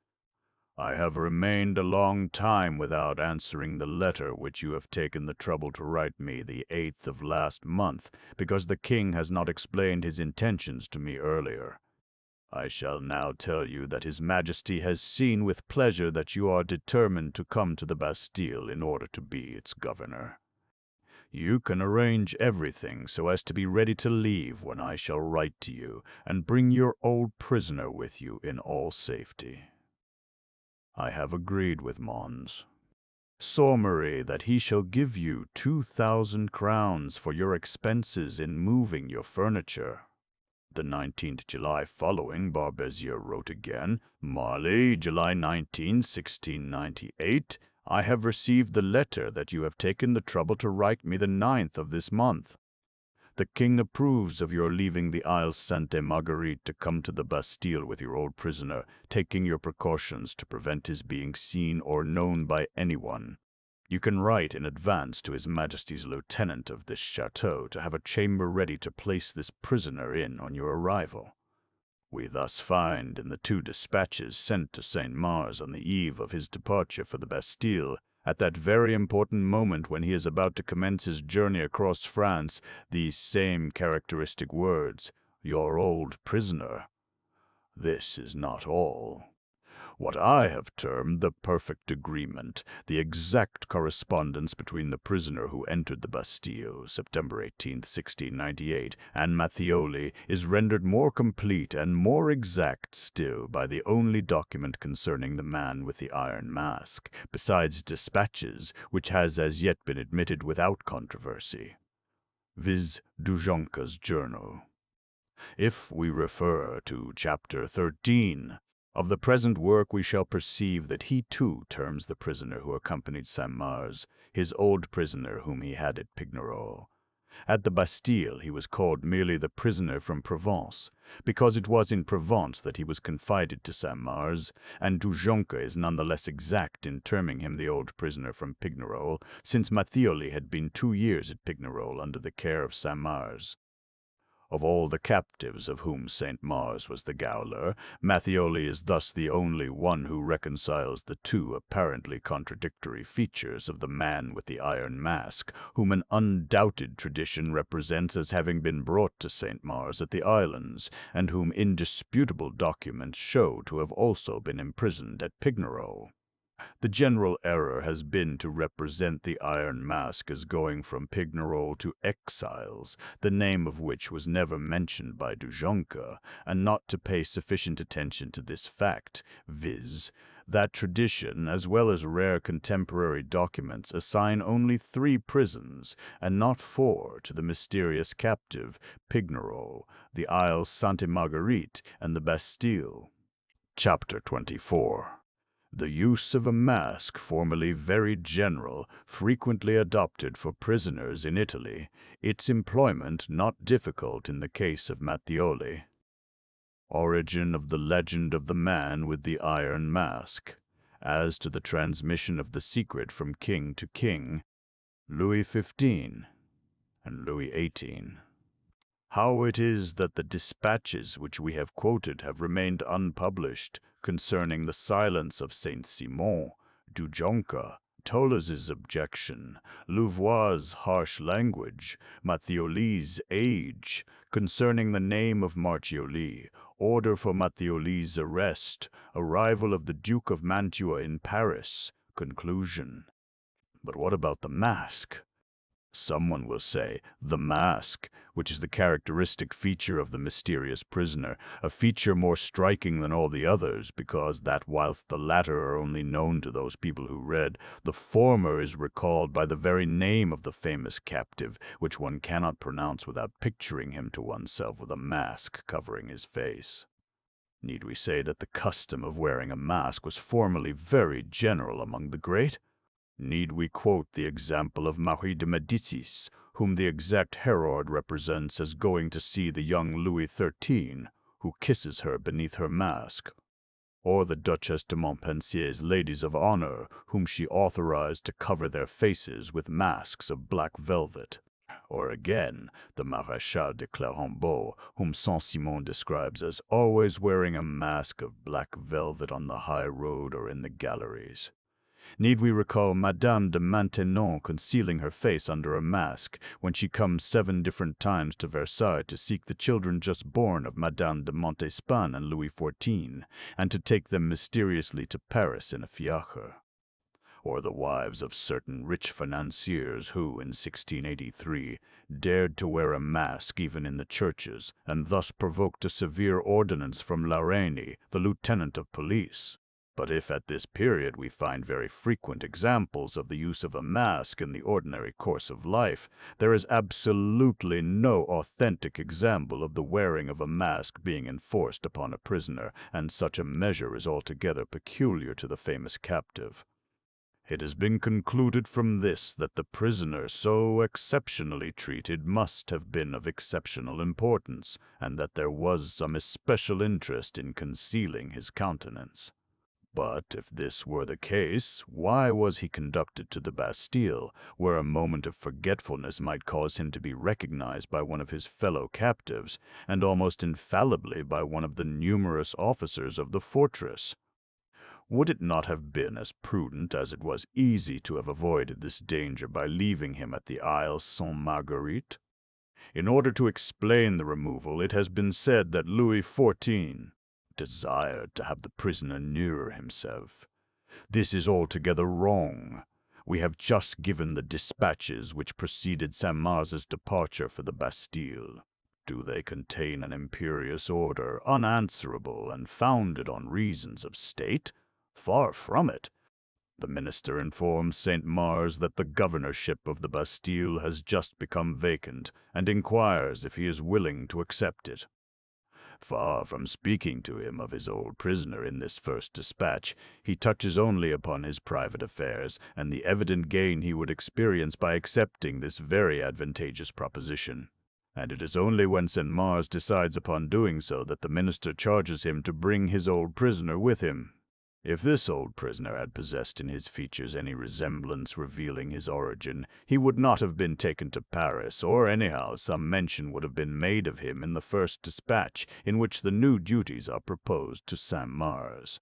I have remained a long time without answering the letter which you have taken the trouble to write me the 8th of last month, because the king has not explained his intentions to me earlier. I shall now tell you that His Majesty has seen with pleasure that you are determined to come to the Bastille in order to be its governor. You can arrange everything so as to be ready to leave when I shall write to you, and bring your old prisoner with you in all safety. I have agreed with Mons, Saumery, that he shall give you 2,000 crowns for your expenses in moving your furniture. The 19th July following, Barbezieux wrote again, Marly, July 19, 1698, I have received the letter that you have taken the trouble to write me the 9th of this month. The king approves of your leaving the Isle Sainte-Marguerite to come to the Bastille with your old prisoner, taking your precautions to prevent his being seen or known by anyone. You can write in advance to His Majesty's lieutenant of this chateau to have a chamber ready to place this prisoner in on your arrival. We thus find in the 2 dispatches sent to St. Mars on the eve of his departure for the Bastille, at that very important moment when he is about to commence his journey across France, these same characteristic words, your old prisoner. This is not all. What I have termed the perfect agreement, the exact correspondence between the prisoner who entered the Bastille, September 18, 1698, and Matthioli, is rendered more complete and more exact still by the only document concerning the man with the iron mask, besides dispatches, which has as yet been admitted without controversy, viz. Dujonca's journal. If we refer to chapter 13, of the present work, we shall perceive that he too terms the prisoner who accompanied St. Mars, his old prisoner whom he had at Pignerol. At the Bastille he was called merely the prisoner from Provence, because it was in Provence that he was confided to St. Mars, and Dujonca is none the less exact in terming him the old prisoner from Pignerol, since Matthioli had been 2 years at Pignerol under the care of St. Mars. Of all the captives of whom St. Mars was the gaoler, Matthioli is thus the only one who reconciles the two apparently contradictory features of the man with the iron mask, whom an undoubted tradition represents as having been brought to St. Mars at the islands, and whom indisputable documents show to have also been imprisoned at Pignerol. The general error has been to represent the Iron Mask as going from Pignerol to exiles, the name of which was never mentioned by Dujonca, and not to pay sufficient attention to this fact, viz., that tradition, as well as rare contemporary documents, assign only 3 prisons, and not 4, to the mysterious captive, Pignerol, the Isles Sainte Marguerite, and the Bastille. Chapter 24. The use of a mask, formerly very general, frequently adopted for prisoners in Italy, its employment not difficult in the case of Matthioli. Origin of the legend of the man with the iron mask. As to the transmission of the secret from king to king, Louis XV and Louis XVIII. How it is that the dispatches which we have quoted have remained unpublished concerning the silence of Saint-Simon, Dujonca, Tolles' objection, Louvois' harsh language, Matthioli's age, concerning the name of Marchioli, order for Matthioli's arrest, arrival of the Duke of Mantua in Paris, conclusion. But what about the mask? Someone will say, the mask, which is the characteristic feature of the mysterious prisoner, a feature more striking than all the others, because that whilst the latter are only known to those people who read, the former is recalled by the very name of the famous captive, which one cannot pronounce without picturing him to oneself with a mask covering his face. Need we say that the custom of wearing a mask was formerly very general among the great? Need we quote the example of Marie de Médicis, whom the exact Herod represents as going to see the young Louis XIII, who kisses her beneath her mask? Or the Duchesse de Montpensier's ladies of honor, whom she authorized to cover their faces with masks of black velvet? Or again, the Maréchal de Clérambault, whom Saint-Simon describes as always wearing a mask of black velvet on the high road or in the galleries? Need we recall Madame de Maintenon concealing her face under a mask when she comes 7 different times to Versailles to seek the children just born of Madame de Montespan and Louis XIV, and to take them mysteriously to Paris in a fiacre? Or the wives of certain rich financiers who, in 1683, dared to wear a mask even in the churches, and thus provoked a severe ordinance from Laurani, the lieutenant of police? But if at this period we find very frequent examples of the use of a mask in the ordinary course of life, there is absolutely no authentic example of the wearing of a mask being enforced upon a prisoner, and such a measure is altogether peculiar to the famous captive. It has been concluded from this that the prisoner so exceptionally treated must have been of exceptional importance, and that there was some especial interest in concealing his countenance. But if this were the case, why was he conducted to the Bastille, where a moment of forgetfulness might cause him to be recognized by one of his fellow captives, and almost infallibly by one of the numerous officers of the fortress? Would it not have been as prudent as it was easy to have avoided this danger by leaving him at the Isle Sainte Marguerite? In order to explain the removal, it has been said that Louis XIV desired to have the prisoner nearer himself. This is altogether wrong. We have just given the dispatches which preceded Saint-Mars's departure for the Bastille. Do they contain an imperious order, unanswerable and founded on reasons of state? Far from it. The minister informs St. Mars that the governorship of the Bastille has just become vacant, and inquires if he is willing to accept it. Far from speaking to him of his old prisoner in this first dispatch, he touches only upon his private affairs, and the evident gain he would experience by accepting this very advantageous proposition. And it is only when St. Mars decides upon doing so that the minister charges him to bring his old prisoner with him. If this old prisoner had possessed in his features any resemblance revealing his origin, he would not have been taken to Paris, or anyhow some mention would have been made of him in the first dispatch in which the new duties are proposed to Saint-Mars.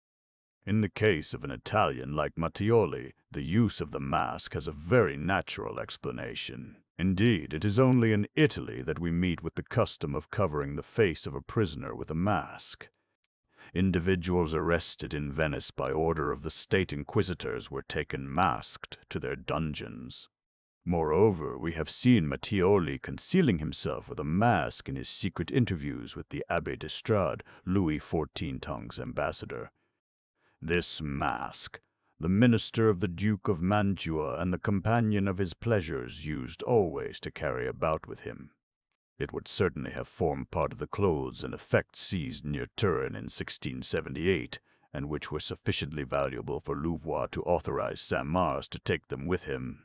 In the case of an Italian like Mattioli, the use of the mask has a very natural explanation. Indeed, it is only in Italy that we meet with the custom of covering the face of a prisoner with a mask. Individuals arrested in Venice by order of the state inquisitors were taken masked to their dungeons. Moreover, we have seen Mattioli concealing himself with a mask in his secret interviews with the Abbé d'Estrade, Louis XIV's ambassador. This mask, the minister of the Duke of Mantua and the companion of his pleasures used always to carry about with him. It would certainly have formed part of the clothes and effects seized near Turin in 1678, and which were sufficiently valuable for Louvois to authorize Saint-Mars to take them with him.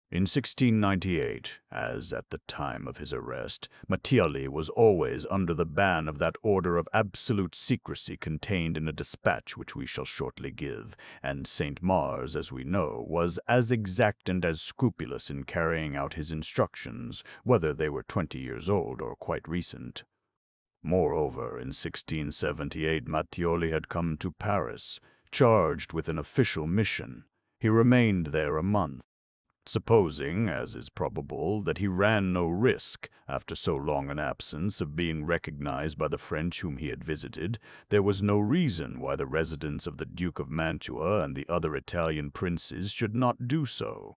In 1698, as at the time of his arrest, Mattioli was always under the ban of that order of absolute secrecy contained in a dispatch which we shall shortly give, and Saint-Mars, as we know, was as exact and as scrupulous in carrying out his instructions, whether they were 20 years old or quite recent. Moreover, in 1678 Mattioli had come to Paris, charged with an official mission. He remained there a month. Supposing, as is probable, that he ran no risk, after so long an absence, of being recognized by the French whom he had visited, there was no reason why the residence of the Duke of Mantua and the other Italian princes should not do so.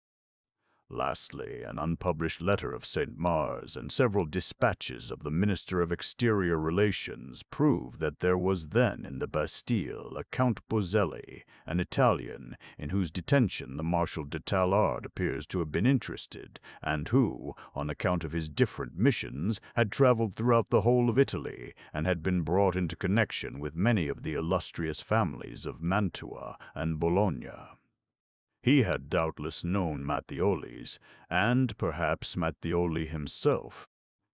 Lastly, an unpublished letter of Saint-Mars and several dispatches of the Minister of Exterior Relations prove that there was then in the Bastille a Count Bozelli, an Italian, in whose detention the Marshal de Tallard appears to have been interested, and who, on account of his different missions, had traveled throughout the whole of Italy, and had been brought into connection with many of the illustrious families of Mantua and Bologna. He had doubtless known Mattioli's, and perhaps Mattioli himself.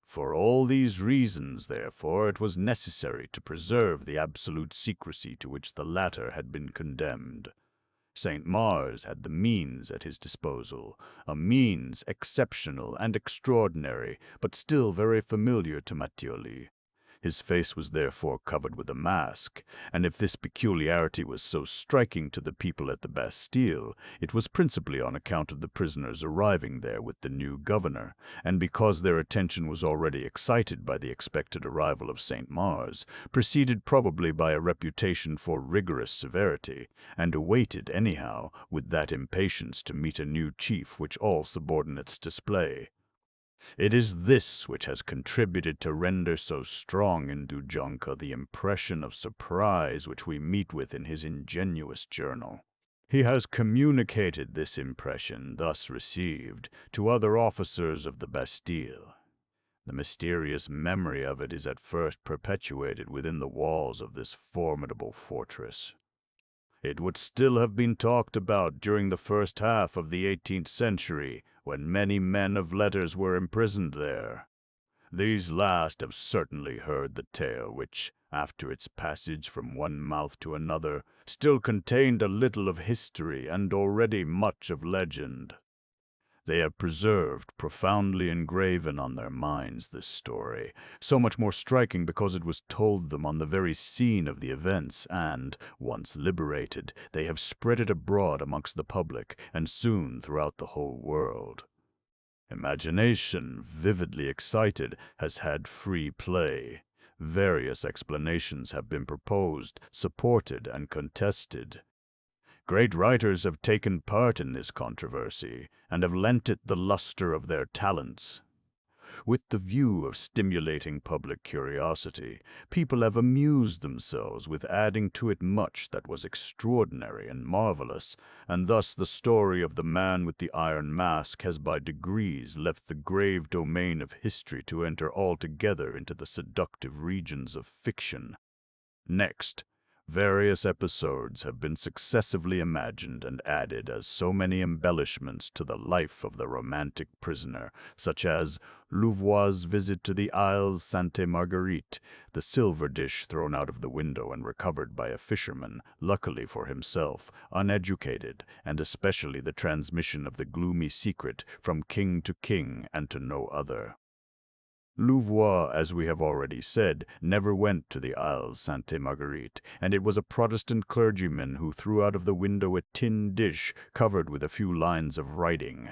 For all these reasons, therefore, it was necessary to preserve the absolute secrecy to which the latter had been condemned. Saint-Mars had the means at his disposal, a means exceptional and extraordinary, but still very familiar to Mattioli. His face was therefore covered with a mask, and if this peculiarity was so striking to the people at the Bastille, it was principally on account of the prisoners arriving there with the new governor, and because their attention was already excited by the expected arrival of Saint-Mars, preceded probably by a reputation for rigorous severity, and awaited, anyhow, with that impatience to meet a new chief which all subordinates display. It is this which has contributed to render so strong in Du Junca the impression of surprise which we meet with in his ingenuous journal. He has communicated this impression, thus received, to other officers of the Bastille. The mysterious memory of it is at first perpetuated within the walls of this formidable fortress. It would still have been talked about during the first half of the 18th century, when many men of letters were imprisoned there. These last have certainly heard the tale which, after its passage from one mouth to another, still contained a little of history and already much of legend. They have preserved, profoundly engraven on their minds, this story, so much more striking because it was told them on the very scene of the events, and, once liberated, they have spread it abroad amongst the public, and soon throughout the whole world. Imagination, vividly excited, has had free play. Various explanations have been proposed, supported, and contested. Great writers have taken part in this controversy, and have lent it the luster of their talents. With the view of stimulating public curiosity, people have amused themselves with adding to it much that was extraordinary and marvelous, and thus the story of the man with the iron mask has by degrees left the grave domain of history to enter altogether into the seductive regions of fiction. Next, Various episodes have been successively imagined and added as so many embellishments to the life of the romantic prisoner, such as Louvois' visit to the Isles Sainte Marguerite, the silver dish thrown out of the window and recovered by a fisherman, luckily for himself, uneducated, and especially the transmission of the gloomy secret from king to king and to no other. Louvois, as we have already said, never went to the Isles Sainte Marguerite, and it was a Protestant clergyman who threw out of the window a tin dish covered with a few lines of writing.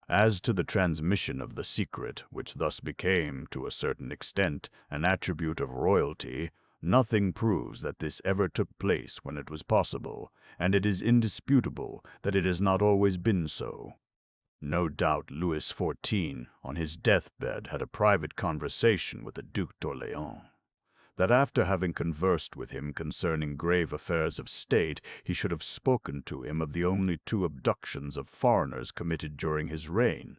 As to the transmission of the secret, which thus became, to a certain extent, an attribute of royalty, nothing proves that this ever took place when it was possible, and it is indisputable that it has not always been so. No doubt Louis XIV, on his deathbed, had a private conversation with the Duc d'Orléans. That after having conversed with him concerning grave affairs of state, he should have spoken to him of the only two abductions of foreigners committed during his reign,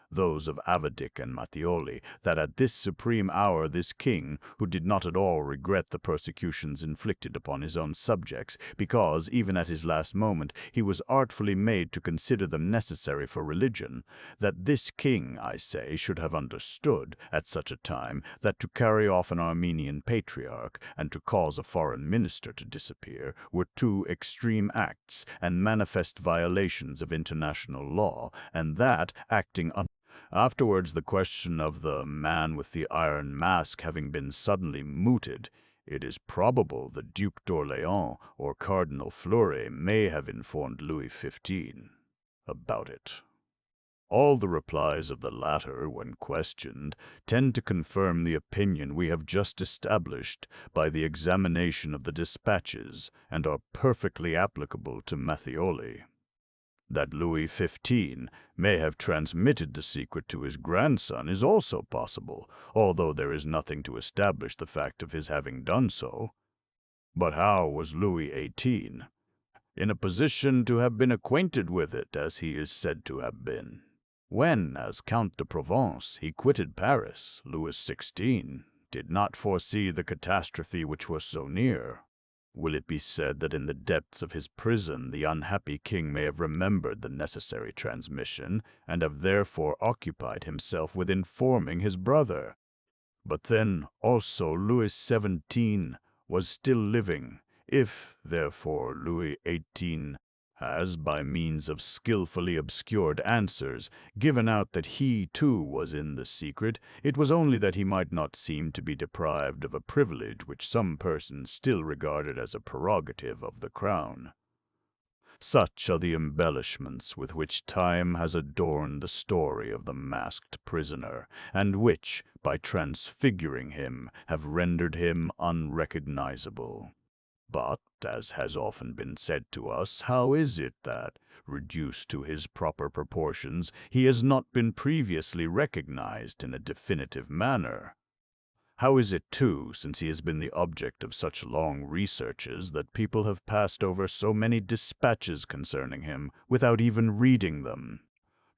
those of Avadic and Matthioli, that at this supreme hour this king, who did not at all regret the persecutions inflicted upon his own subjects, because, even at his last moment, he was artfully made to consider them necessary for religion, that this king, I say, should have understood, at such a time, that to carry off an Armenian patriarch, and to cause a foreign minister to disappear, were two extreme acts, and manifest violations of international law, and that, acting afterwards, the question of the man with the iron mask having been suddenly mooted, it is probable the Duc d'Orléans or Cardinal Fleury may have informed Louis XV about it. All the replies of the latter, when questioned, tend to confirm the opinion we have just established by the examination of the dispatches, and are perfectly applicable to Matthioli. That Louis XV may have transmitted the secret to his grandson is also possible, although there is nothing to establish the fact of his having done so. But how was Louis XVIII in a position to have been acquainted with it, as he is said to have been? When, as Count de Provence, he quitted Paris, Louis XVI did not foresee the catastrophe which was so near. Will it be said that in the depths of his prison the unhappy king may have remembered the necessary transmission, and have therefore occupied himself with informing his brother? But then also Louis XVII was still living. If, therefore, Louis XVIII has, by means of skillfully obscured answers, given out that he, too, was in the secret, it was only that he might not seem to be deprived of a privilege which some persons still regarded as a prerogative of the crown. Such are the embellishments with which time has adorned the story of the masked prisoner, and which, by transfiguring him, have rendered him unrecognizable. But, as has often been said to us, how is it that, reduced to his proper proportions, he has not been previously recognized in a definitive manner? How is it, too, since he has been the object of such long researches, that people have passed over so many dispatches concerning him without even reading them?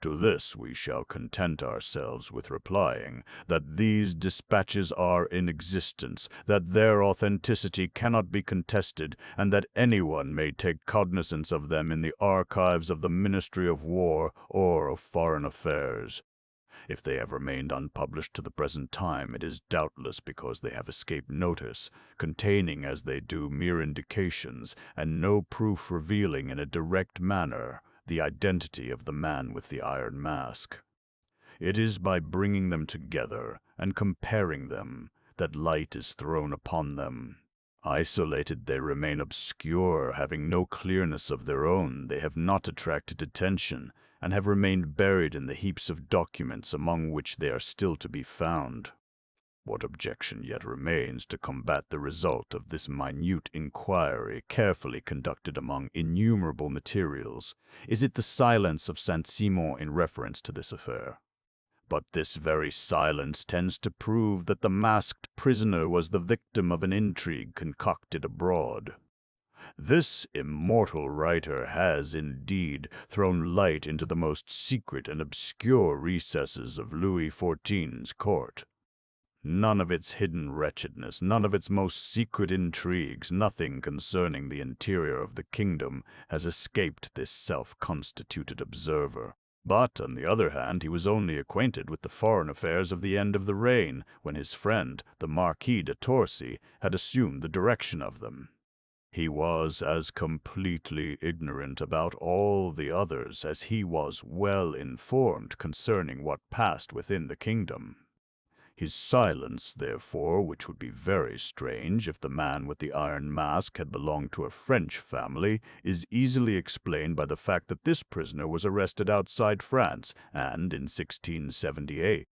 To this we shall content ourselves with replying that these dispatches are in existence, that their authenticity cannot be contested, and that anyone may take cognizance of them in the archives of the Ministry of War or of Foreign Affairs. If they have remained unpublished to the present time, it is doubtless because they have escaped notice, containing as they do mere indications, and no proof revealing in a direct manner the identity of the man with the iron mask. It is by bringing them together and comparing them that light is thrown upon them. Isolated, they remain obscure, having no clearness of their own. They have not attracted attention, and have remained buried in the heaps of documents among which they are still to be found. What objection yet remains to combat the result of this minute inquiry, carefully conducted among innumerable materials? Is it the silence of Saint-Simon in reference to this affair? But this very silence tends to prove that the masked prisoner was the victim of an intrigue concocted abroad. This immortal writer has, indeed, thrown light into the most secret and obscure recesses of Louis XIV's court. None of its hidden wretchedness, none of its most secret intrigues, nothing concerning the interior of the kingdom has escaped this self-constituted observer. But, on the other hand, he was only acquainted with the foreign affairs of the end of the reign, when his friend, the Marquis de Torcy, had assumed the direction of them. He was as completely ignorant about all the others as he was well informed concerning what passed within the kingdom. His silence, therefore, which would be very strange if the man with the iron mask had belonged to a French family, is easily explained by the fact that this prisoner was arrested outside France, and in 1678.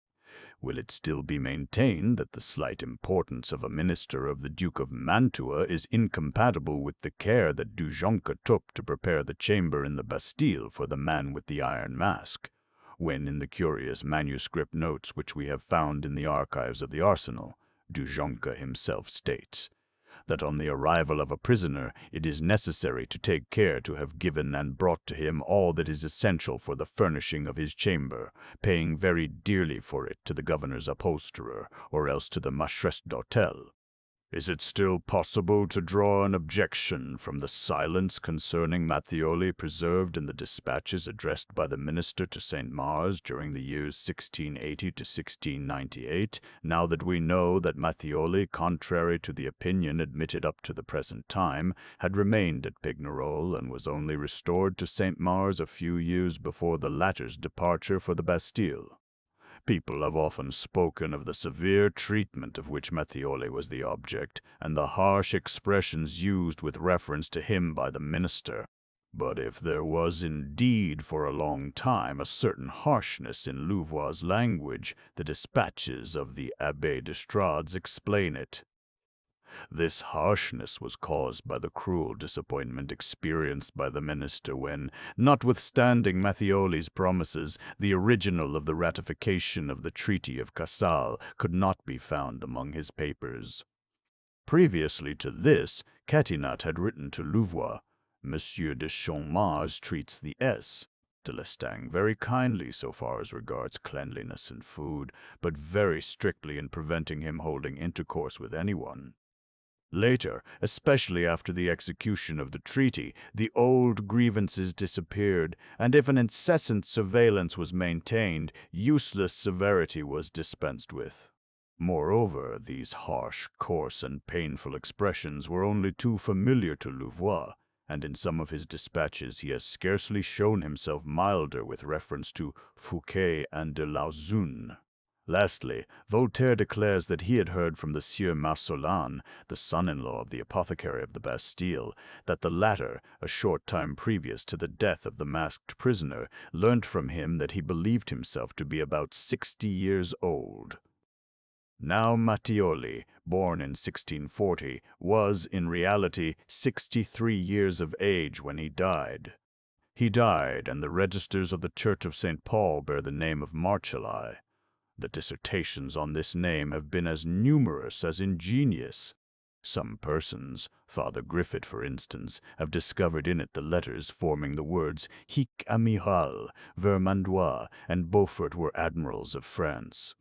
Will it still be maintained that the slight importance of a minister of the Duke of Mantua is incompatible with the care that Du Jonca took to prepare the chamber in the Bastille for the man with the iron mask, when in the curious manuscript notes which we have found in the archives of the arsenal, Du Jonca himself states that on the arrival of a prisoner it is necessary to take care to have given and brought to him all that is essential for the furnishing of his chamber, paying very dearly for it to the governor's upholsterer, or else to the Maîtresse d'Hôtel. Is it still possible to draw an objection from the silence concerning Matthioli preserved in the dispatches addressed by the minister to St. Mars during the years 1680 to 1698, now that we know that Matthioli, contrary to the opinion admitted up to the present time, had remained at Pignerol and was only restored to St. Mars a few years before the latter's departure for the Bastille? People have often spoken of the severe treatment of which Matthioli was the object, and the harsh expressions used with reference to him by the minister. But if there was indeed for a long time a certain harshness in Louvois' language, the dispatches of the Abbé d'Estrades explain it. This harshness was caused by the cruel disappointment experienced by the minister when, notwithstanding Matthioli's promises, the original of the ratification of the Treaty of Casale could not be found among his papers. Previously to this, Catinat had written to Louvois, Monsieur de Champmars treats the S. de Lestang very kindly so far as regards cleanliness and food, but very strictly in preventing him holding intercourse with anyone. Later, especially after the execution of the treaty, the old grievances disappeared, and if an incessant surveillance was maintained, useless severity was dispensed with. Moreover, these harsh, coarse, and painful expressions were only too familiar to Louvois, and in some of his dispatches he has scarcely shown himself milder with reference to Fouquet and de Lauzun. Lastly, Voltaire declares that he had heard from the Sieur Marsolan, the son-in-law of the apothecary of the Bastille, that the latter, a short time previous to the death of the masked prisoner, learnt from him that he believed himself to be about 60 years old. Now Matthioli, born in 1640, was, in reality, 63 years of age when he died. He died, and the registers of the Church of St. Paul bear the name of Marcelli. The dissertations on this name have been as numerous as ingenious. Some persons, Father Griffith for instance, have discovered in it the letters forming the words Hic Amiral, Vermandois, and Beaufort were admirals of France,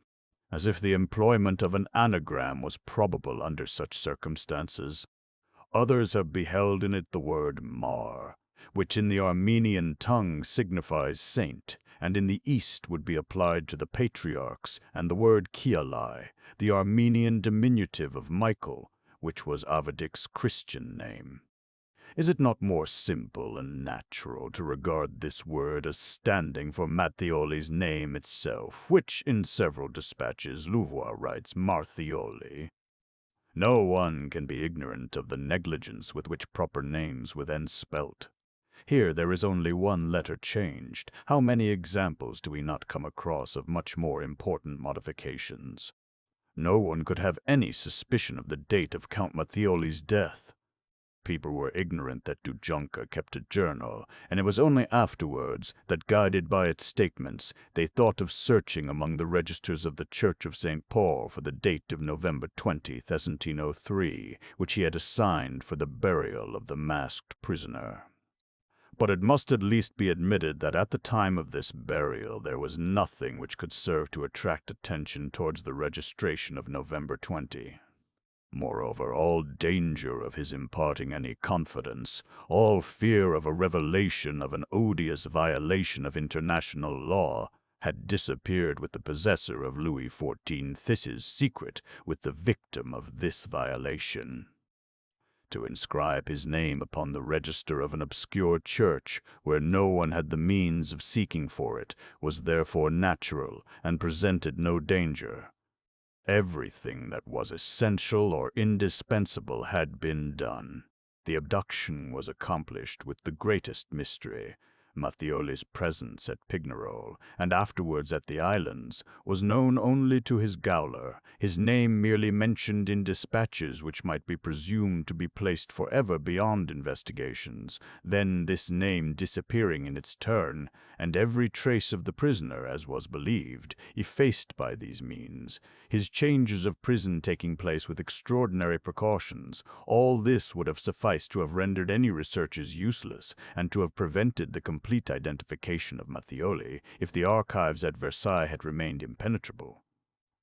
as if the employment of an anagram was probable under such circumstances. Others have beheld in it the word Mar, which in the Armenian tongue signifies saint, and in the East would be applied to the patriarchs, and the word Kialai, the Armenian diminutive of Michael, which was Avadic's Christian name. Is it not more simple and natural to regard this word as standing for Matthioli's name itself, which in several dispatches Louvois writes Marthioli? No one can be ignorant of the negligence with which proper names were then spelt. Here there is only one letter changed. How many examples do we not come across of much more important modifications? No one could have any suspicion of the date of Count Matthioli's death. People were ignorant that Du Jonca kept a journal, and it was only afterwards that, guided by its statements, they thought of searching among the registers of the Church of St. Paul for the date of November 20th, 1703, which he had assigned for the burial of the masked prisoner. But it must at least be admitted that at the time of this burial there was nothing which could serve to attract attention towards the registration of November 20. Moreover, all danger of his imparting any confidence, all fear of a revelation of an odious violation of international law, had disappeared with the possessor of Louis XIV's secret, with the victim of this violation. To inscribe his name upon the register of an obscure church, where no one had the means of seeking for it, was therefore natural and presented no danger. Everything that was essential or indispensable had been done. The abduction was accomplished with the greatest mystery. Matthioli's presence at Pignerol, and afterwards at the islands, was known only to his gaoler, his name merely mentioned in dispatches which might be presumed to be placed forever beyond investigations, then this name disappearing in its turn, and every trace of the prisoner, as was believed, effaced by these means, his changes of prison taking place with extraordinary precautions. All this would have sufficed to have rendered any researches useless, and to have prevented the complete identification of Matthioli if the archives at Versailles had remained impenetrable.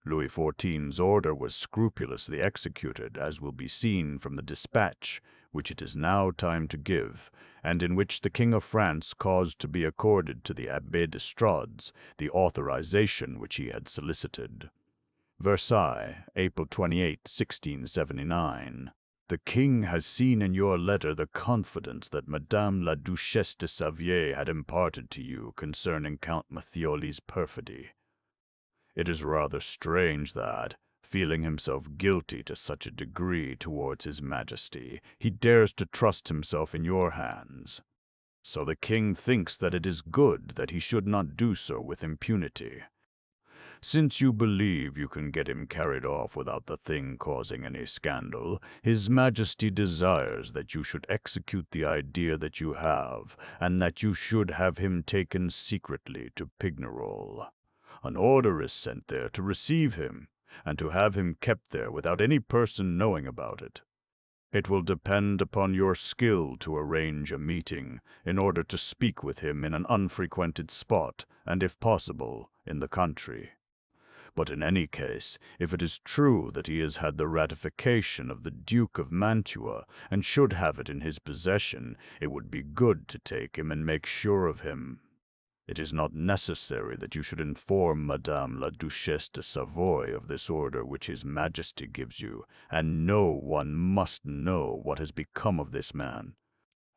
Louis XIV's order was scrupulously executed, as will be seen from the dispatch which it is now time to give, and in which the King of France caused to be accorded to the Abbé d'Estrades the authorization which he had solicited. Versailles, April 28, 1679. The king has seen in your letter the confidence that Madame la Duchesse de Savier had imparted to you concerning Count Matthioli's perfidy. It is rather strange that, feeling himself guilty to such a degree towards his Majesty, he dares to trust himself in your hands. So the king thinks that it is good that he should not do so with impunity. Since you believe you can get him carried off without the thing causing any scandal, His Majesty desires that you should execute the idea that you have, and that you should have him taken secretly to Pignerol. An order is sent there to receive him, and to have him kept there without any person knowing about it. It will depend upon your skill to arrange a meeting, in order to speak with him in an unfrequented spot, and if possible, in the country. But in any case, if it is true that he has had the ratification of the Duke of Mantua, and should have it in his possession, it would be good to take him and make sure of him. It is not necessary that you should inform Madame la Duchesse de Savoy of this order which His Majesty gives you, and no one must know what has become of this man.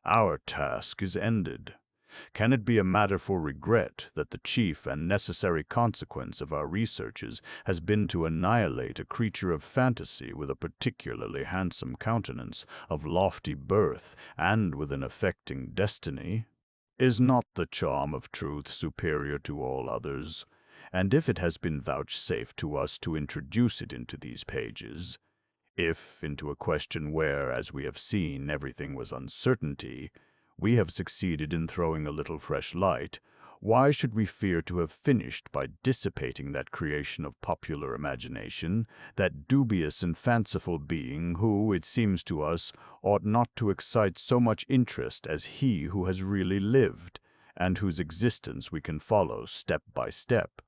Our task is ended. Can it be a matter for regret that the chief and necessary consequence of our researches has been to annihilate a creature of fantasy with a particularly handsome countenance, of lofty birth, and with an affecting destiny? Is not the charm of truth superior to all others? And if it has been vouchsafed to us to introduce it into these pages, if into a question where, as we have seen, everything was uncertainty, we have succeeded in throwing a little fresh light, why should we fear to have finished by dissipating that creation of popular imagination, that dubious and fanciful being who, it seems to us, ought not to excite so much interest as he who has really lived, and whose existence we can follow step by step?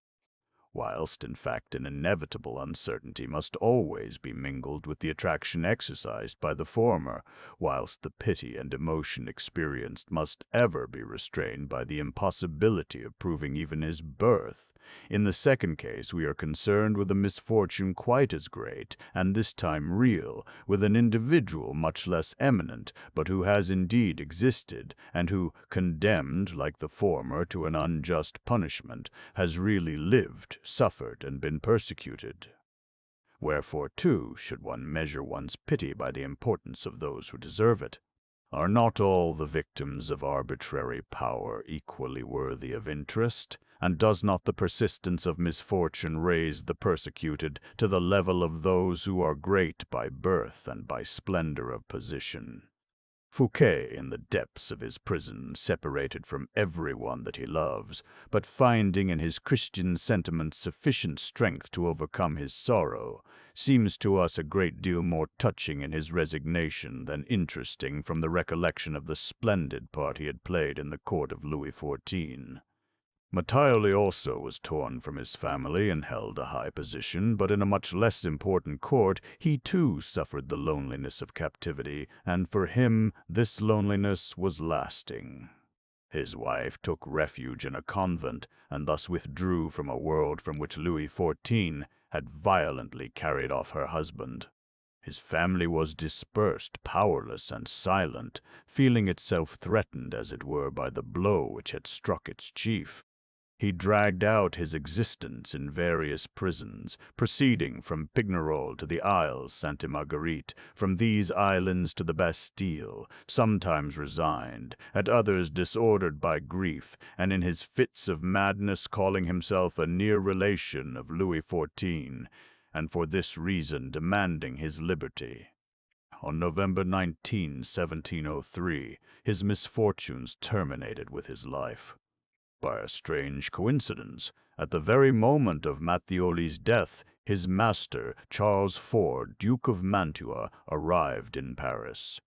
Whilst, in fact, an inevitable uncertainty must always be mingled with the attraction exercised by the former, whilst the pity and emotion experienced must ever be restrained by the impossibility of proving even his birth. In the second case, we are concerned with a misfortune quite as great, and this time real, with an individual much less eminent, but who has indeed existed, and who, condemned, like the former, to an unjust punishment, has really lived, suffered, and been persecuted. Wherefore, too, should one measure one's pity by the importance of those who deserve it? Are not all the victims of arbitrary power equally worthy of interest? And does not the persistence of misfortune raise the persecuted to the level of those who are great by birth and by splendor of position? Fouquet, in the depths of his prison, separated from everyone that he loves, but finding in his Christian sentiments sufficient strength to overcome his sorrow, seems to us a great deal more touching in his resignation than interesting from the recollection of the splendid part he had played in the court of Louis XIV. Matthioli also was torn from his family and held a high position, but in a much less important court he too suffered the loneliness of captivity, and for him this loneliness was lasting. His wife took refuge in a convent, and thus withdrew from a world from which Louis XIV had violently carried off her husband. His family was dispersed, powerless, and silent, feeling itself threatened, as it were, by the blow which had struck its chief. He dragged out his existence in various prisons, proceeding from Pignerol to the Isles Sainte-Marguerite, from these islands to the Bastille, sometimes resigned, at others disordered by grief, and in his fits of madness calling himself a near relation of Louis XIV, and for this reason demanding his liberty. On November 19, 1703, his misfortunes terminated with his life. By a strange coincidence, at the very moment of Matthioli's death, his master, Charles IV, Duke of Mantua, arrived in Paris.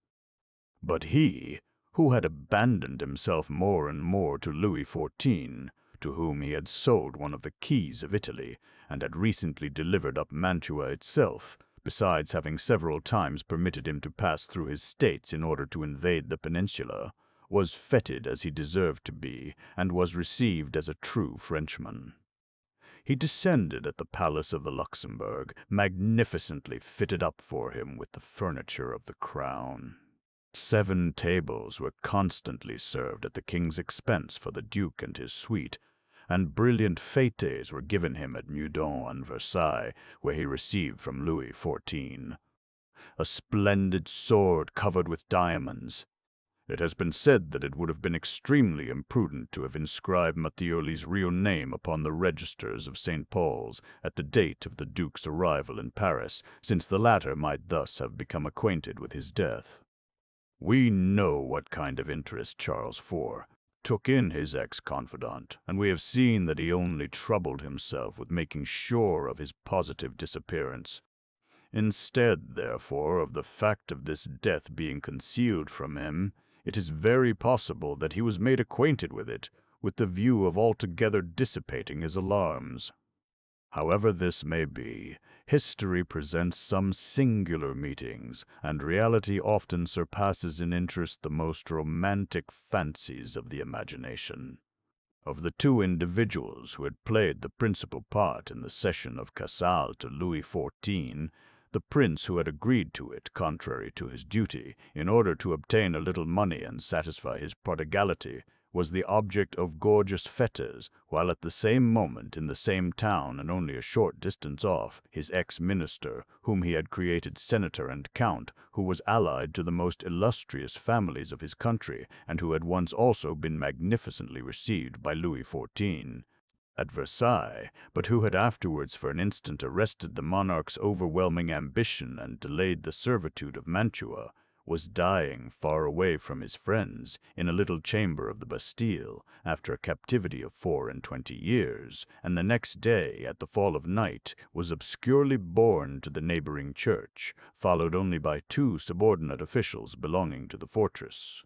But he, who had abandoned himself more and more to Louis XIV, to whom he had sold one of the keys of Italy, and had recently delivered up Mantua itself, besides having several times permitted him to pass through his states in order to invade the peninsula, was feted as he deserved to be, and was received as a true Frenchman. He descended at the Palace of the Luxembourg, magnificently fitted up for him with the furniture of the crown. 7 tables were constantly served at the king's expense for the duke and his suite, and brilliant fêtes were given him at Meudon and Versailles, where he received from Louis XIV a splendid sword covered with diamonds. It has been said that it would have been extremely imprudent to have inscribed Matthioli's real name upon the registers of St. Paul's at the date of the Duke's arrival in Paris, since the latter might thus have become acquainted with his death. We know what kind of interest Charles IV took in his ex-confidant, and we have seen that he only troubled himself with making sure of his positive disappearance. Instead, therefore, of the fact of this death being concealed from him, it is very possible that he was made acquainted with it, with the view of altogether dissipating his alarms. However this may be, history presents some singular meetings, and reality often surpasses in interest the most romantic fancies of the imagination. Of the 2 individuals who had played the principal part in the cession of Casale to Louis XIV, the prince who had agreed to it, contrary to his duty, in order to obtain a little money and satisfy his prodigality, was the object of gorgeous fetes, while at the same moment, in the same town and only a short distance off, his ex-minister, whom he had created senator and count, who was allied to the most illustrious families of his country, and who had once also been magnificently received by Louis XIV, at Versailles, but who had afterwards for an instant arrested the monarch's overwhelming ambition and delayed the servitude of Mantua, was dying far away from his friends, in a little chamber of the Bastille, after a captivity of 24 years, and the next day, at the fall of night, was obscurely borne to the neighboring church, followed only by 2 subordinate officials belonging to the fortress.